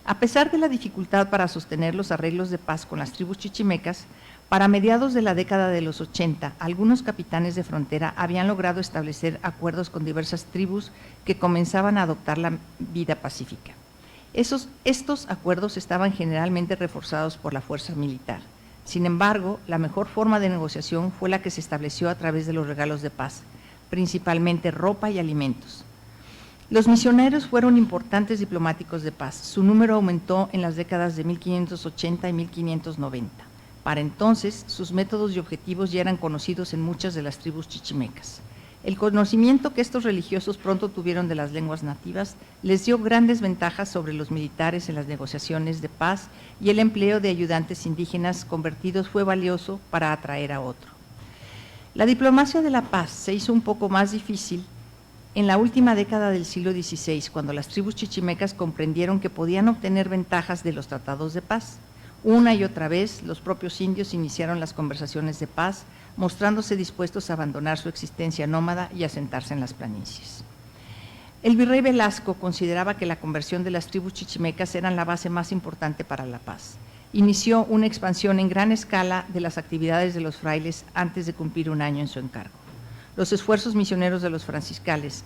A pesar de la dificultad para sostener los arreglos de paz con las tribus chichimecas, para mediados de la década de los 80, algunos capitanes de frontera habían logrado establecer acuerdos con diversas tribus que comenzaban a adoptar la vida pacífica. Estos acuerdos estaban generalmente reforzados por la fuerza militar. Sin embargo, la mejor forma de negociación fue la que se estableció a través de los regalos de paz, principalmente ropa y alimentos. Los misioneros fueron importantes diplomáticos de paz. Su número aumentó en las décadas de 1580 y 1590. Para entonces, sus métodos y objetivos ya eran conocidos en muchas de las tribus chichimecas. El conocimiento que estos religiosos pronto tuvieron de las lenguas nativas les dio grandes ventajas sobre los militares en las negociaciones de paz, y el empleo de ayudantes indígenas convertidos fue valioso para atraer a otro. La diplomacia de la paz se hizo un poco más difícil en la última década del siglo XVI, cuando las tribus chichimecas comprendieron que podían obtener ventajas de los tratados de paz. Una y otra vez, los propios indios iniciaron las conversaciones de paz, mostrándose dispuestos a abandonar su existencia nómada y asentarse en las planicies. El virrey Velasco consideraba que la conversión de las tribus chichimecas era la base más importante para la paz. Inició una expansión en gran escala de las actividades de los frailes antes de cumplir un año en su encargo. Los esfuerzos misioneros de los franciscanos,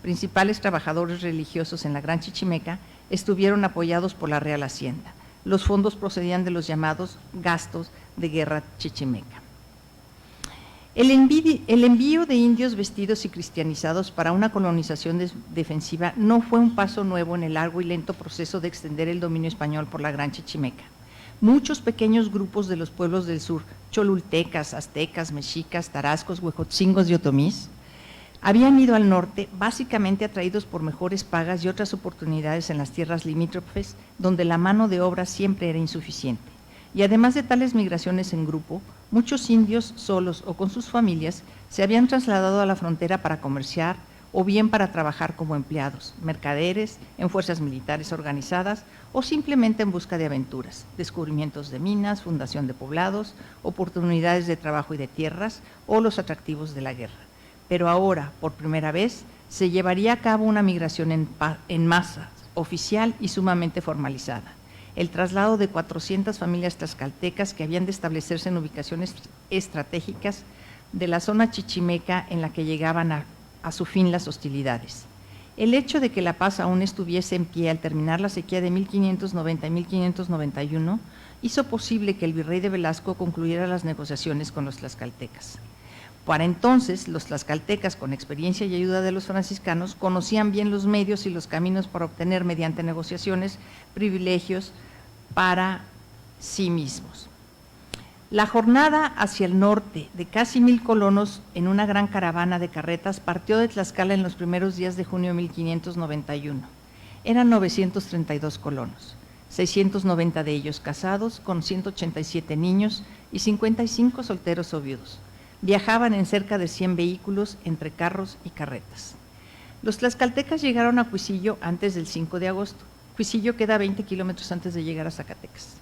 principales trabajadores religiosos en la Gran Chichimeca, estuvieron apoyados por la Real Hacienda. Los fondos procedían de los llamados gastos de guerra chichimeca. El envío de indios vestidos y cristianizados para una colonización defensiva no fue un paso nuevo en el largo y lento proceso de extender el dominio español por la Gran Chichimeca. Muchos pequeños grupos de los pueblos del sur, cholultecas, aztecas, mexicas, tarascos, huejotzingos y otomís, habían ido al norte básicamente atraídos por mejores pagas y otras oportunidades en las tierras limítrofes, donde la mano de obra siempre era insuficiente. Y además de tales migraciones en grupo, muchos indios solos o con sus familias se habían trasladado a la frontera para comerciar o bien para trabajar como empleados, mercaderes, en fuerzas militares organizadas o simplemente en busca de aventuras, descubrimientos de minas, fundación de poblados, oportunidades de trabajo y de tierras o los atractivos de la guerra. Pero ahora, por primera vez, se llevaría a cabo una migración en masa, oficial y sumamente formalizada. El traslado de 400 familias tlaxcaltecas que habían de establecerse en ubicaciones estratégicas de la zona chichimeca en la que llegaban a su fin las hostilidades. El hecho de que la paz aún estuviese en pie al terminar la sequía de 1590 y 1591 hizo posible que el virrey de Velasco concluyera las negociaciones con los tlaxcaltecas. Para entonces, los tlaxcaltecas, con experiencia y ayuda de los franciscanos, conocían bien los medios y los caminos para obtener, mediante negociaciones, privilegios para sí mismos. La jornada hacia el norte de casi 1000 colonos en una gran caravana de carretas partió de Tlaxcala en los primeros días de junio de 1591. Eran 932 colonos, 690 de ellos casados, con 187 niños y 55 solteros o viudos. Viajaban en cerca de 100 vehículos entre carros y carretas. Los tlaxcaltecas llegaron a Cuisillo antes del 5 de agosto. Cuisillo queda 20 kilómetros antes de llegar a Zacatecas,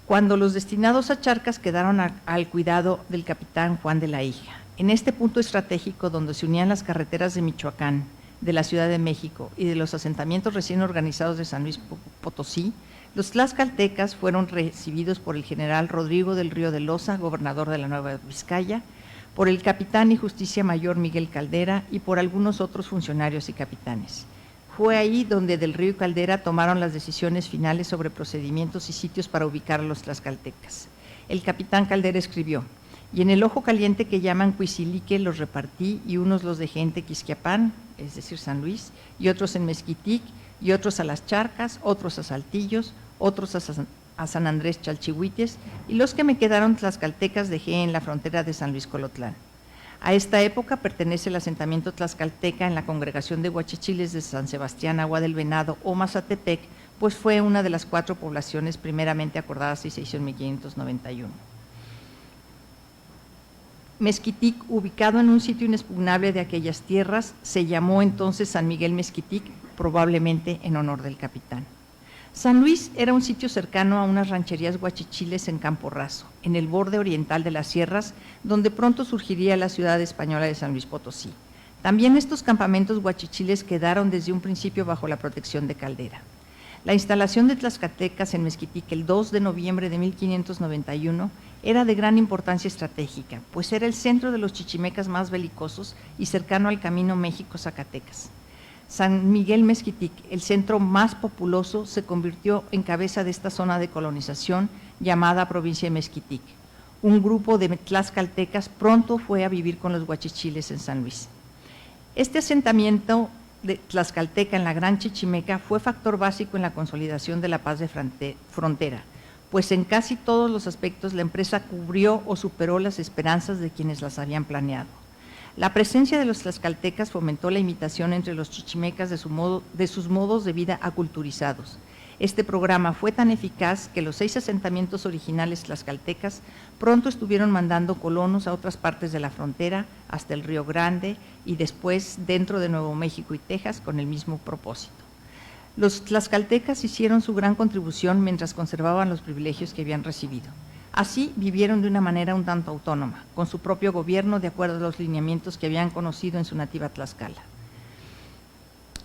cuando los destinados a Charcas quedaron al cuidado del capitán Juan de la Hija. En este punto estratégico, donde se unían las carreteras de Michoacán, de la Ciudad de México y de los asentamientos recién organizados de San Luis Potosí, los tlaxcaltecas fueron recibidos por el general Rodrigo del Río de Loza, gobernador de la Nueva Vizcaya, por el capitán y justicia mayor Miguel Caldera y por algunos otros funcionarios y capitanes. Fue ahí donde del Río y Caldera tomaron las decisiones finales sobre procedimientos y sitios para ubicar a los tlaxcaltecas. El capitán Caldera escribió: y en el ojo caliente que llaman Cuisilique los repartí, y unos los dejé en Tequisquiapan, es decir, San Luis, y otros en Mezquitic, y otros a Las Charcas, otros a Saltillos, otros a San Andrés Chalchihuites, y los que me quedaron tlaxcaltecas dejé en la frontera de San Luis Colotlán. A esta época pertenece el asentamiento tlaxcalteca en la congregación de huachichiles de San Sebastián, Agua del Venado o Mazatepec, pues fue una de las 4 poblaciones primeramente acordadas y se hizo en 1591. Mezquitic, ubicado en un sitio inexpugnable de aquellas tierras, se llamó entonces San Miguel Mezquitic, probablemente en honor del capitán. San Luis era un sitio cercano a unas rancherías huachichiles en Campo Raso, en el borde oriental de las sierras, donde pronto surgiría la ciudad española de San Luis Potosí. También estos campamentos huachichiles quedaron desde un principio bajo la protección de Caldera. La instalación de tlaxcaltecas en Mezquitic el 2 de noviembre de 1591 era de gran importancia estratégica, pues era el centro de los chichimecas más belicosos y cercano al camino México-Zacatecas. San Miguel Mezquitic, el centro más populoso, se convirtió en cabeza de esta zona de colonización llamada provincia de Mezquitic. Un grupo de tlaxcaltecas pronto fue a vivir con los huachichiles en San Luis. Este asentamiento de tlaxcalteca en la Gran Chichimeca fue factor básico en la consolidación de la paz de frontera, pues en casi todos los aspectos la empresa cubrió o superó las esperanzas de quienes las habían planeado. La presencia de los tlaxcaltecas fomentó la imitación entre los chichimecas de sus modos de vida aculturizados. Este programa fue tan eficaz que los 6 asentamientos originales tlaxcaltecas pronto estuvieron mandando colonos a otras partes de la frontera, hasta el Río Grande y después dentro de Nuevo México y Texas con el mismo propósito. Los tlaxcaltecas hicieron su gran contribución mientras conservaban los privilegios que habían recibido. Así vivieron de una manera un tanto autónoma, con su propio gobierno de acuerdo a los lineamientos que habían conocido en su nativa Tlaxcala.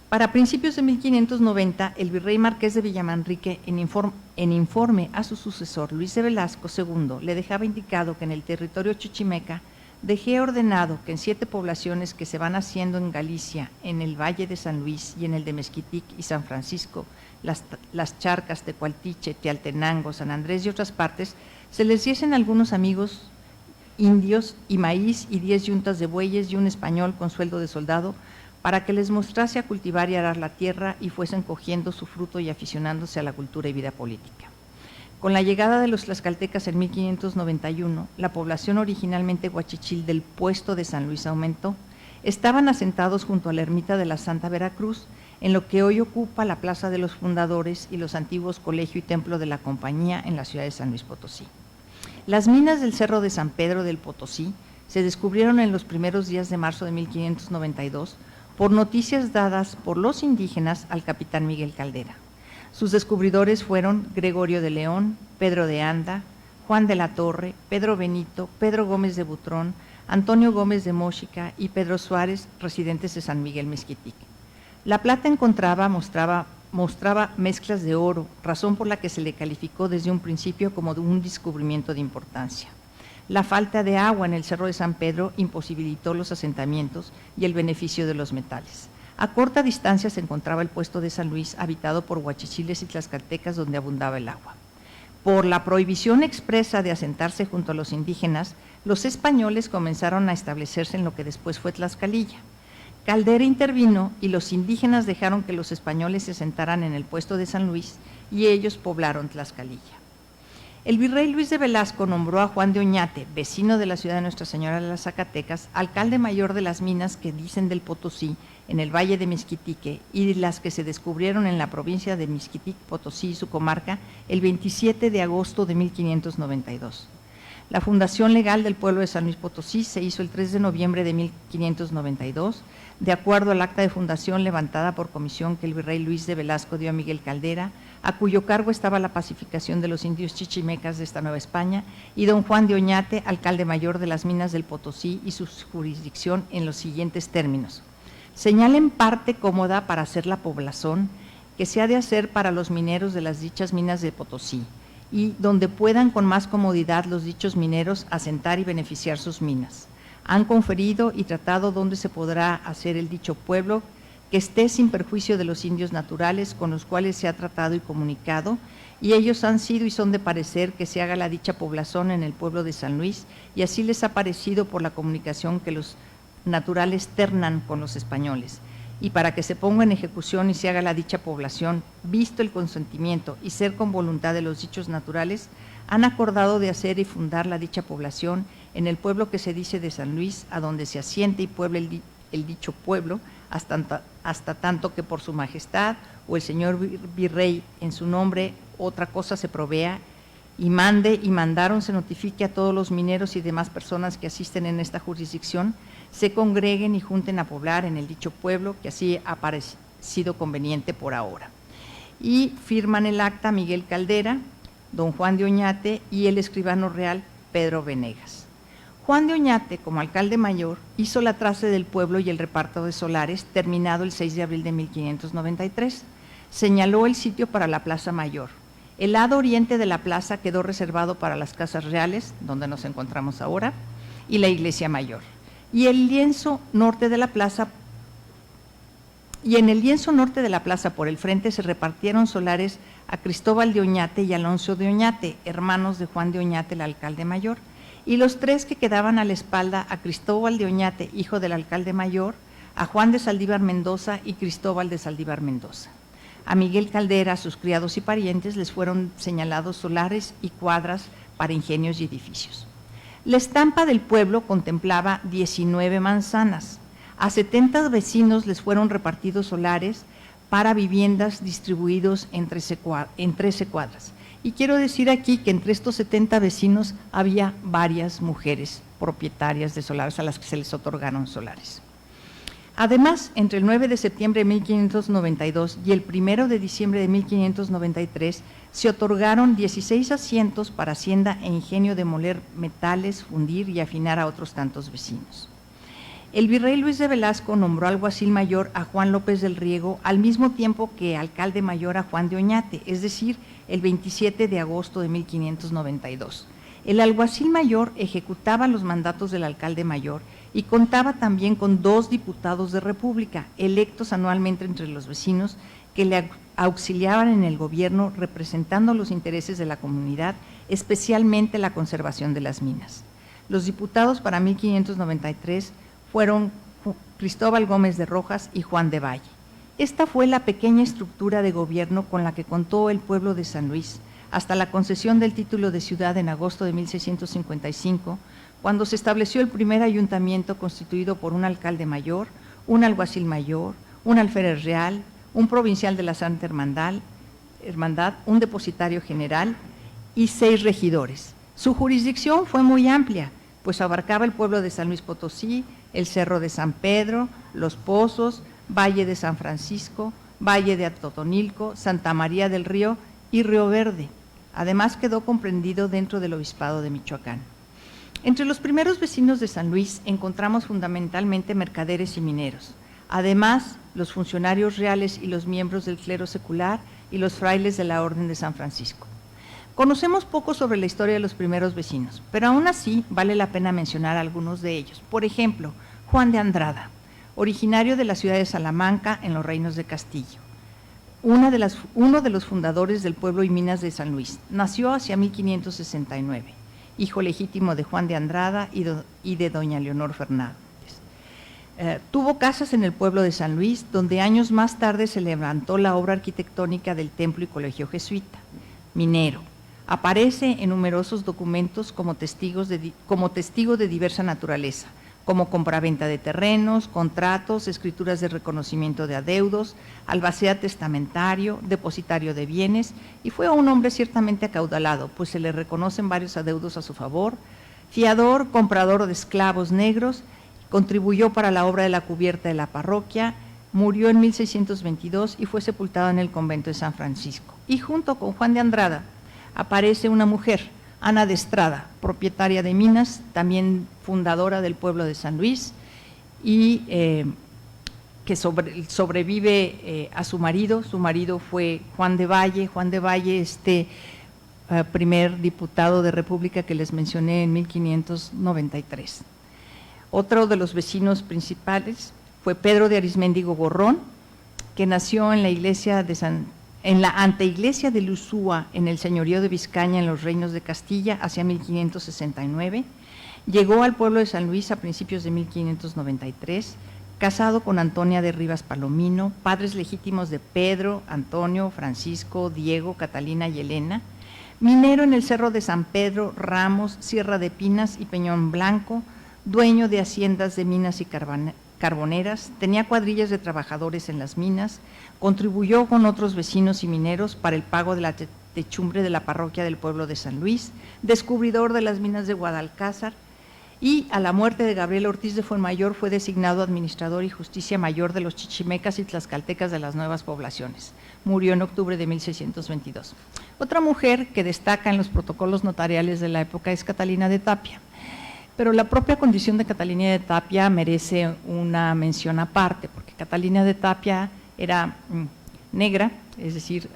Para principios de 1590, el virrey Marqués de Villamanrique, en informe a su sucesor Luis de Velasco II, le dejaba indicado que en el territorio chichimeca dejé ordenado que en 7 poblaciones que se van haciendo en Galicia, en el Valle de San Luis y en el de Mezquitic y San Francisco, las Charcas, Tecualtiche, Tealtenango, San Andrés y otras partes, se les diesen algunos amigos indios y maíz y 10 yuntas de bueyes y un español con sueldo de soldado para que les mostrase a cultivar y arar la tierra y fuesen cogiendo su fruto y aficionándose a la cultura y vida política. Con la llegada de los tlaxcaltecas en 1591, la población originalmente huachichil del puesto de San Luis aumentó. Estaban asentados junto a la ermita de la Santa Veracruz, en lo que hoy ocupa la Plaza de los Fundadores y los antiguos Colegio y Templo de la Compañía en la ciudad de San Luis Potosí. Las minas del Cerro de San Pedro del Potosí se descubrieron en los primeros días de marzo de 1592 por noticias dadas por los indígenas al capitán Miguel Caldera. Sus descubridores fueron Gregorio de León, Pedro de Anda, Juan de la Torre, Pedro Benito, Pedro Gómez de Butrón, Antonio Gómez de Móxica y Pedro Suárez, residentes de San Miguel Mezquitic. La plata encontrada mostraba mezclas de oro, razón por la que se le calificó desde un principio como de un descubrimiento de importancia. La falta de agua en el Cerro de San Pedro imposibilitó los asentamientos y el beneficio de los metales. A corta distancia se encontraba el puesto de San Luis, habitado por huachichiles y tlaxcaltecas, donde abundaba el agua. Por la prohibición expresa de asentarse junto a los indígenas, los españoles comenzaron a establecerse en lo que después fue Tlaxcalilla. Caldera intervino y los indígenas dejaron que los españoles se asentaran en el puesto de San Luis y ellos poblaron Tlaxcalilla. El virrey Luis de Velasco nombró a Juan de Oñate, vecino de la ciudad de Nuestra Señora de las Zacatecas, alcalde mayor de las minas que dicen del Potosí, en el Valle de Mezquitique, y las que se descubrieron en la provincia de Mezquitic, Potosí y su comarca, el 27 de agosto de 1592. La fundación legal del pueblo de San Luis Potosí se hizo el 3 de noviembre de 1592, de acuerdo al acta de fundación levantada por comisión que el virrey Luis de Velasco dio a Miguel Caldera, a cuyo cargo estaba la pacificación de los indios chichimecas de esta Nueva España, y don Juan de Oñate, alcalde mayor de las minas del Potosí y su jurisdicción en los siguientes términos. Señal en parte cómoda para hacer la poblazón que se ha de hacer para los mineros de las dichas minas de Potosí, y donde puedan con más comodidad los dichos mineros asentar y beneficiar sus minas. Han conferido y tratado dónde se podrá hacer el dicho pueblo, que esté sin perjuicio de los indios naturales con los cuales se ha tratado y comunicado, y ellos han sido y son de parecer que se haga la dicha población en el pueblo de San Luis, y así les ha parecido por la comunicación que los naturales ternan con los españoles, y para que se ponga en ejecución y se haga la dicha población, visto el consentimiento y ser con voluntad de los dichos naturales, han acordado de hacer y fundar la dicha población en el pueblo que se dice de San Luis, a donde se asiente y puebla el dicho pueblo, hasta tanto que por su majestad o el señor virrey en su nombre otra cosa se provea y mande y mandaron se notifique a todos los mineros y demás personas que asisten en esta jurisdicción, se congreguen y junten a poblar en el dicho pueblo que así ha parecido conveniente por ahora. Y firman el acta Miguel Caldera, don Juan de Oñate y el escribano real Pedro Venegas. Juan de Oñate, como alcalde mayor, hizo la trace del pueblo y el reparto de solares, terminado el 6 de abril de 1593. Señaló el sitio para la plaza mayor. El lado oriente de la plaza quedó reservado para las casas reales, donde nos encontramos ahora, y la iglesia mayor. Y en el lienzo norte de la plaza por el frente se repartieron solares a Cristóbal de Oñate y Alonso de Oñate, hermanos de Juan de Oñate, el alcalde mayor, y los tres que quedaban a la espalda a Cristóbal de Oñate, hijo del alcalde mayor, a Juan de Saldívar Mendoza y Cristóbal de Saldívar Mendoza. A Miguel Caldera, a sus criados y parientes, les fueron señalados solares y cuadras para ingenios y edificios. La estampa del pueblo contemplaba 19 manzanas. A 70 vecinos les fueron repartidos solares para viviendas distribuidos en 13 cuadras. Y quiero decir aquí que entre estos 70 vecinos había varias mujeres propietarias de solares a las que se les otorgaron solares. Además, entre el 9 de septiembre de 1592 y el 1 de diciembre de 1593, se otorgaron 16 asientos para hacienda e ingenio de moler metales, fundir y afinar a otros tantos vecinos. El virrey Luis de Velasco nombró alguacil mayor a Juan López del Riego al mismo tiempo que alcalde mayor a Juan de Oñate, es decir, el 27 de agosto de 1592. El alguacil mayor ejecutaba los mandatos del alcalde mayor y contaba también con 2 diputados de república, electos anualmente entre los vecinos, que le auxiliaban en el gobierno representando los intereses de la comunidad, especialmente la conservación de las minas. Los diputados para 1593 fueron Cristóbal Gómez de Rojas y Juan de Valle. Esta fue la pequeña estructura de gobierno con la que contó el pueblo de San Luis, hasta la concesión del título de ciudad en agosto de 1655, cuando se estableció el primer ayuntamiento constituido por un alcalde mayor, un alguacil mayor, un alférez real, un provincial de la Santa Hermandad, un depositario general y 6 regidores. Su jurisdicción fue muy amplia, pues abarcaba el pueblo de San Luis Potosí, el Cerro de San Pedro, Los Pozos, Valle de San Francisco, Valle de Atotonilco, Santa María del Río y Río Verde. Además quedó comprendido dentro del Obispado de Michoacán. Entre los primeros vecinos de San Luis encontramos fundamentalmente mercaderes y mineros. Además, los funcionarios reales y los miembros del clero secular y los frailes de la Orden de San Francisco. Conocemos poco sobre la historia de los primeros vecinos, pero aún así vale la pena mencionar algunos de ellos. Por ejemplo, Juan de Andrada, originario de la ciudad de Salamanca en los Reinos de Castillo, uno de los fundadores del pueblo y minas de San Luis. Nació hacia 1569, hijo legítimo de Juan de Andrada y de doña Leonor Fernández. Tuvo casas en el pueblo de San Luis, donde años más tarde se levantó la obra arquitectónica del templo y colegio jesuita. Minero. Aparece en numerosos documentos como testigo de diversa naturaleza, como compraventa de terrenos, contratos, escrituras de reconocimiento de adeudos, albacea testamentario, depositario de bienes, y fue un hombre ciertamente acaudalado, pues se le reconocen varios adeudos a su favor, fiador, comprador de esclavos negros, contribuyó para la obra de la cubierta de la parroquia, murió en 1622 y fue sepultado en el convento de San Francisco. Y junto con Juan de Andrada aparece una mujer, Ana de Estrada, propietaria de minas, también fundadora del pueblo de San Luis, y que sobrevive a su marido. Su marido fue Juan de Valle, primer diputado de República que les mencioné en 1593. Otro de los vecinos principales fue Pedro de Arisméndigo Gorrón, que nació en la iglesia en la anteiglesia de Luzúa, en el señorío de Vizcaña, en los reinos de Castilla, hacia 1569. Llegó al pueblo de San Luis a principios de 1593, casado con Antonia de Rivas Palomino, padres legítimos de Pedro, Antonio, Francisco, Diego, Catalina y Elena. Minero en el Cerro de San Pedro, Ramos, Sierra de Pinas y Peñón Blanco, dueño de haciendas de minas y carboneras, tenía cuadrillas de trabajadores en las minas, contribuyó con otros vecinos y mineros para el pago de la techumbre de la parroquia del pueblo de San Luis, descubridor de las minas de Guadalcázar, y a la muerte de Gabriel Ortiz de Fuenmayor fue designado administrador y justicia mayor de los chichimecas y tlaxcaltecas de las nuevas poblaciones. Murió en octubre de 1622. Otra mujer que destaca en los protocolos notariales de la época es Catalina de Tapia, pero la propia condición de Catalina de Tapia merece una mención aparte, porque Catalina de Tapia era negra, es decir,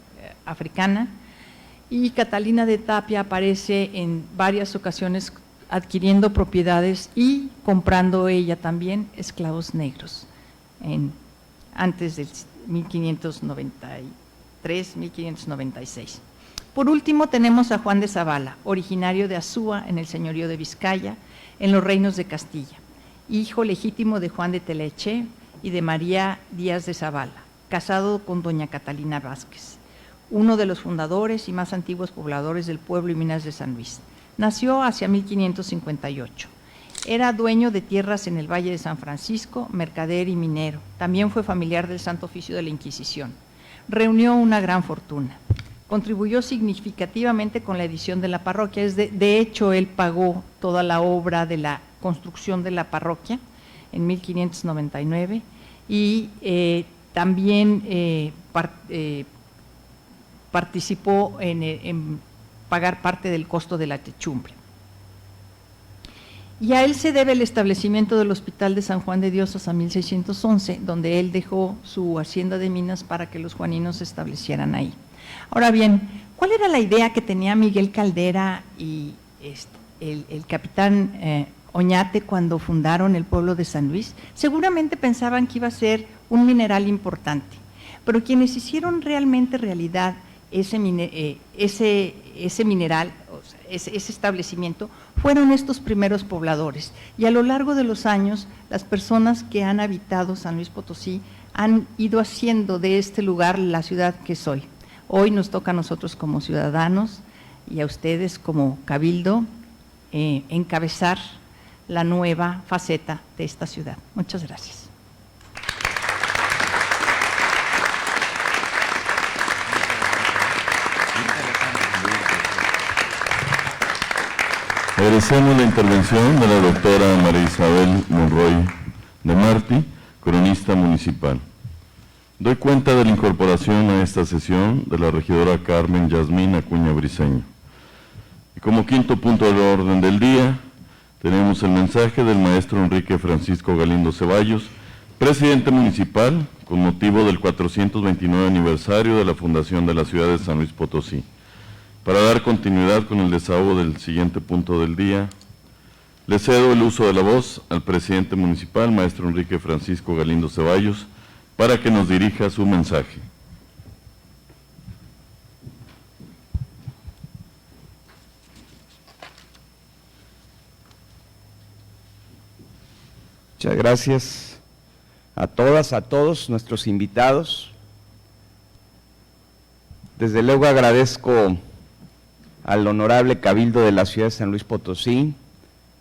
africana, y Catalina de Tapia aparece en varias ocasiones adquiriendo propiedades y comprando ella también esclavos negros, antes del 1593, 1596. Por último tenemos a Juan de Zavala, originario de Azúa en el señorío de Vizcaya, en los reinos de Castilla, hijo legítimo de Juan de Teleche y de María Díaz de Zavala, casado con doña Catalina Vázquez, uno de los fundadores y más antiguos pobladores del pueblo y minas de San Luis. Nació hacia 1558. Era dueño de tierras en el Valle de San Francisco, mercader y minero. También fue familiar del Santo Oficio de la Inquisición. Reunió una gran fortuna. Contribuyó significativamente con la edición de la parroquia. De hecho, él pagó toda la obra de la construcción de la parroquia en 1599 y también participó en pagar parte del costo de la techumbre. Y a él se debe el establecimiento del Hospital de San Juan de Dios hasta 1611, donde él dejó su hacienda de minas para que los juaninos se establecieran ahí. Ahora bien, ¿cuál era la idea que tenía Miguel Caldera y el capitán Oñate cuando fundaron el pueblo de San Luis? Seguramente pensaban que iba a ser un mineral importante, pero quienes hicieron realmente realidad ese mineral, ese establecimiento, fueron estos primeros pobladores. Y a lo largo de los años, las personas que han habitado San Luis Potosí han ido haciendo de este lugar la ciudad que es hoy. Hoy nos toca a nosotros como ciudadanos y a ustedes como cabildo encabezar la nueva faceta de esta ciudad. Muchas gracias. Agradecemos la intervención de la doctora María Isabel Monroy de Martí, cronista municipal. Doy cuenta de la incorporación a esta sesión de la regidora Carmen Yasmín Acuña Briceño. Y como quinto punto del orden del día, tenemos el mensaje del maestro Enrique Francisco Galindo Ceballos, presidente municipal, con motivo del 429 aniversario de la fundación de la ciudad de San Luis Potosí. Para dar continuidad con el desahogo del siguiente punto del día, le cedo el uso de la voz al presidente municipal, maestro Enrique Francisco Galindo Ceballos, para que nos dirija su mensaje. Muchas gracias a todas, a todos nuestros invitados. Desde luego agradezco al honorable Cabildo de la ciudad de San Luis Potosí,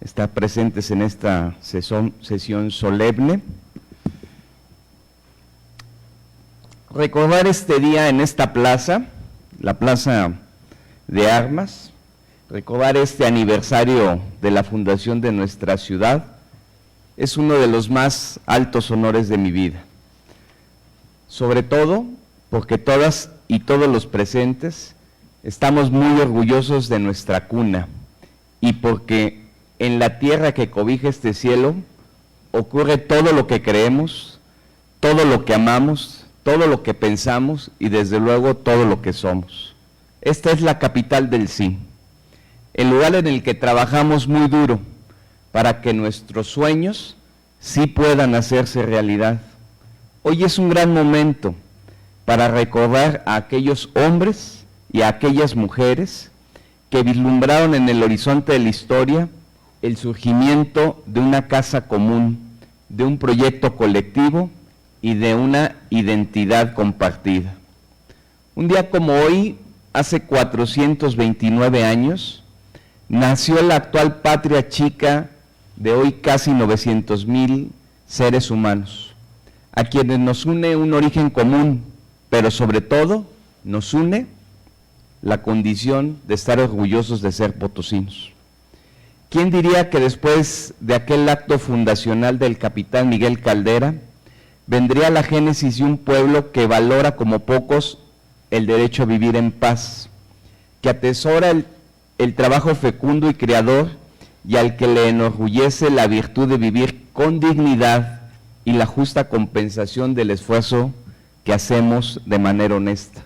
estar presentes en esta sesión solemne. Recordar este día en esta plaza, la Plaza de Armas, recordar este aniversario de la fundación de nuestra ciudad, es uno de los más altos honores de mi vida. Sobre todo porque todas y todos los presentes estamos muy orgullosos de nuestra cuna y porque en la tierra que cobija este cielo ocurre todo lo que creemos, todo lo que amamos, todo lo que pensamos y desde luego todo lo que somos. Esta es la capital del sí, el lugar en el que trabajamos muy duro para que nuestros sueños sí puedan hacerse realidad. Hoy es un gran momento para recordar a aquellos hombres y a aquellas mujeres que vislumbraron en el horizonte de la historia el surgimiento de una casa común, de un proyecto colectivo y de una identidad compartida. Un día como hoy, hace 429 años, nació la actual patria chica de hoy casi 900,000 seres humanos, a quienes nos une un origen común, pero sobre todo nos une la condición de estar orgullosos de ser potosinos. ¿Quién diría que después de aquel acto fundacional del capitán Miguel Caldera, vendría la génesis de un pueblo que valora como pocos el derecho a vivir en paz, que atesora el trabajo fecundo y creador y al que le enorgullece la virtud de vivir con dignidad y la justa compensación del esfuerzo que hacemos de manera honesta?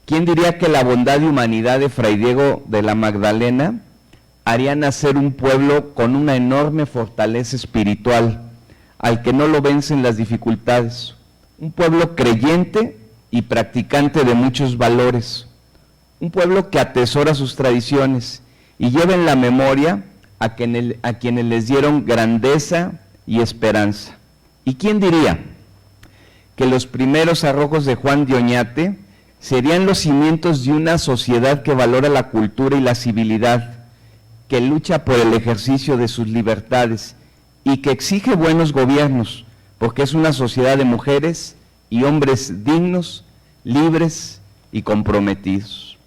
¿Quién diría que la bondad y humanidad de Fray Diego de la Magdalena haría nacer un pueblo con una enorme fortaleza espiritual, al que no lo vencen las dificultades? Un pueblo creyente y practicante de muchos valores, un pueblo que atesora sus tradiciones y lleva en la memoria a quienes les dieron grandeza y esperanza. ¿Y quién diría que los primeros arrojos de Juan de Oñate serían los cimientos de una sociedad que valora la cultura y la civilidad, que lucha por el ejercicio de sus libertades y que exige buenos gobiernos, porque es una sociedad de mujeres y hombres dignos, libres y comprometidos?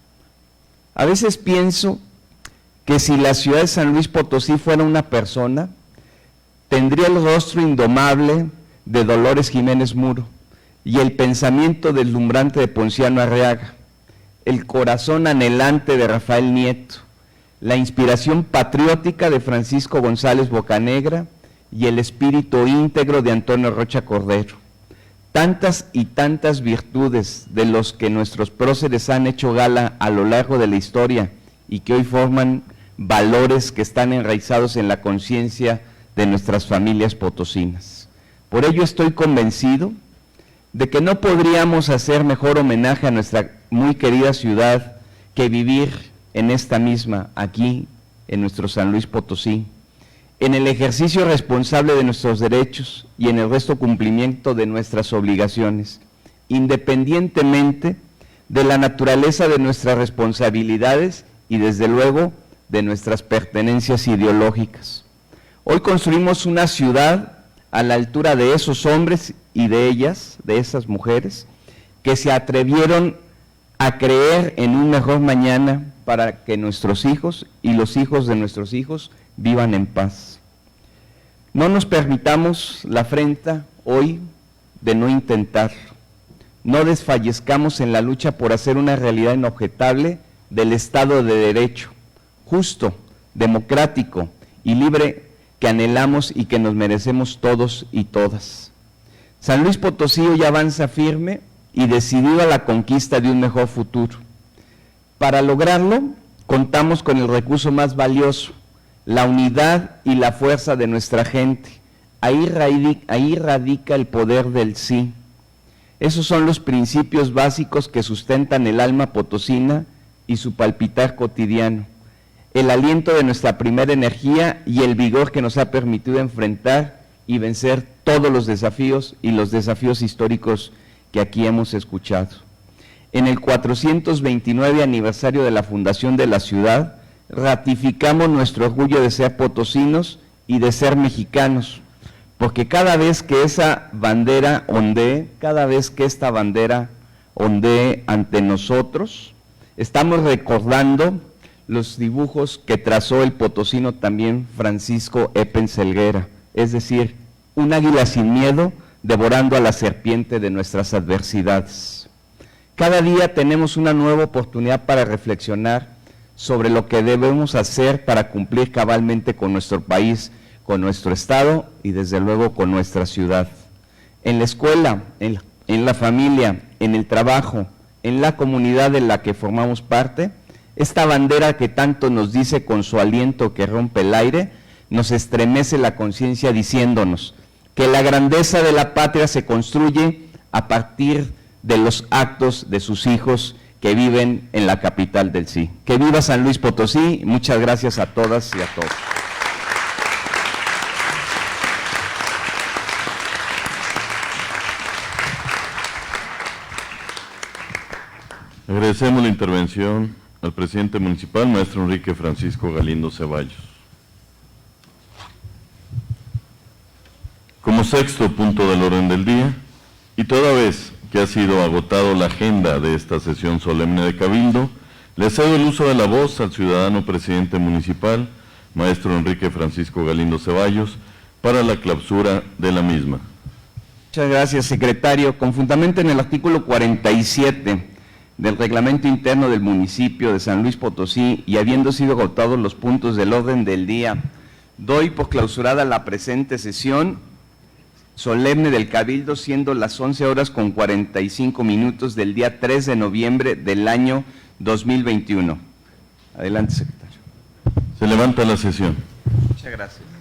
A veces pienso que si la ciudad de San Luis Potosí fuera una persona, tendría el rostro indomable de Dolores Jiménez Muro y el pensamiento deslumbrante de Ponciano Arriaga, el corazón anhelante de Rafael Nieto, la inspiración patriótica de Francisco González Bocanegra y el espíritu íntegro de Antonio Rocha Cordero. Tantas y tantas virtudes de los que nuestros próceres han hecho gala a lo largo de la historia y que hoy forman valores que están enraizados en la conciencia de nuestras familias potosinas. Por ello estoy convencido de que no podríamos hacer mejor homenaje a nuestra muy querida ciudad que vivir en esta misma, aquí, en nuestro San Luis Potosí, en el ejercicio responsable de nuestros derechos y en el resto cumplimiento de nuestras obligaciones, independientemente de la naturaleza de nuestras responsabilidades y desde luego de nuestras pertenencias ideológicas. Hoy construimos una ciudad a la altura de esos hombres y de ellas, de esas mujeres, que se atrevieron a creer en un mejor mañana para que nuestros hijos y los hijos de nuestros hijos vivan en paz. No nos permitamos la afrenta hoy de no intentarlo. No desfallezcamos en la lucha por hacer una realidad inobjetable del Estado de Derecho, justo, democrático y libre que anhelamos y que nos merecemos todos y todas. San Luis Potosí hoy avanza firme y decidido a la conquista de un mejor futuro. Para lograrlo, contamos con el recurso más valioso, la unidad y la fuerza de nuestra gente. Ahí radica el poder del sí. Esos son los principios básicos que sustentan el alma potosina y su palpitar cotidiano, el aliento de nuestra primera energía y el vigor que nos ha permitido enfrentar y vencer todos los desafíos y los desafíos históricos que aquí hemos escuchado. En el 429 aniversario de la fundación de la ciudad, ratificamos nuestro orgullo de ser potosinos y de ser mexicanos, porque cada vez que esa bandera ondee, cada vez que esta bandera ondee ante nosotros, estamos recordando los dibujos que trazó el potosino también Francisco Eppens Helguera, es decir, un águila sin miedo devorando a la serpiente de nuestras adversidades. Cada día tenemos una nueva oportunidad para reflexionar sobre lo que debemos hacer para cumplir cabalmente con nuestro país, con nuestro estado y desde luego con nuestra ciudad. En la escuela, en la familia, en el trabajo, en la comunidad de la que formamos parte, esta bandera que tanto nos dice con su aliento que rompe el aire, nos estremece la conciencia diciéndonos que la grandeza de la patria se construye a partir de los actos de sus hijos que viven en la capital del sí. ¡Que viva San Luis Potosí! Muchas gracias a todas y a todos. Agradecemos la intervención al presidente municipal, maestro Enrique Francisco Galindo Ceballos. Como sexto punto del orden del día, y toda vez que ha sido agotado la agenda de esta sesión solemne de Cabildo, le cedo el uso de la voz al ciudadano presidente municipal, maestro Enrique Francisco Galindo Ceballos, para la clausura de la misma. Muchas gracias, secretario. Con fundamento en el artículo 47 del Reglamento Interno del municipio de San Luis Potosí y habiendo sido agotados los puntos del orden del día, doy por clausurada la presente sesión solemne del Cabildo, siendo las 11:45 del día 3 de noviembre del año 2021. Adelante, secretario. Se levanta la sesión. Muchas gracias.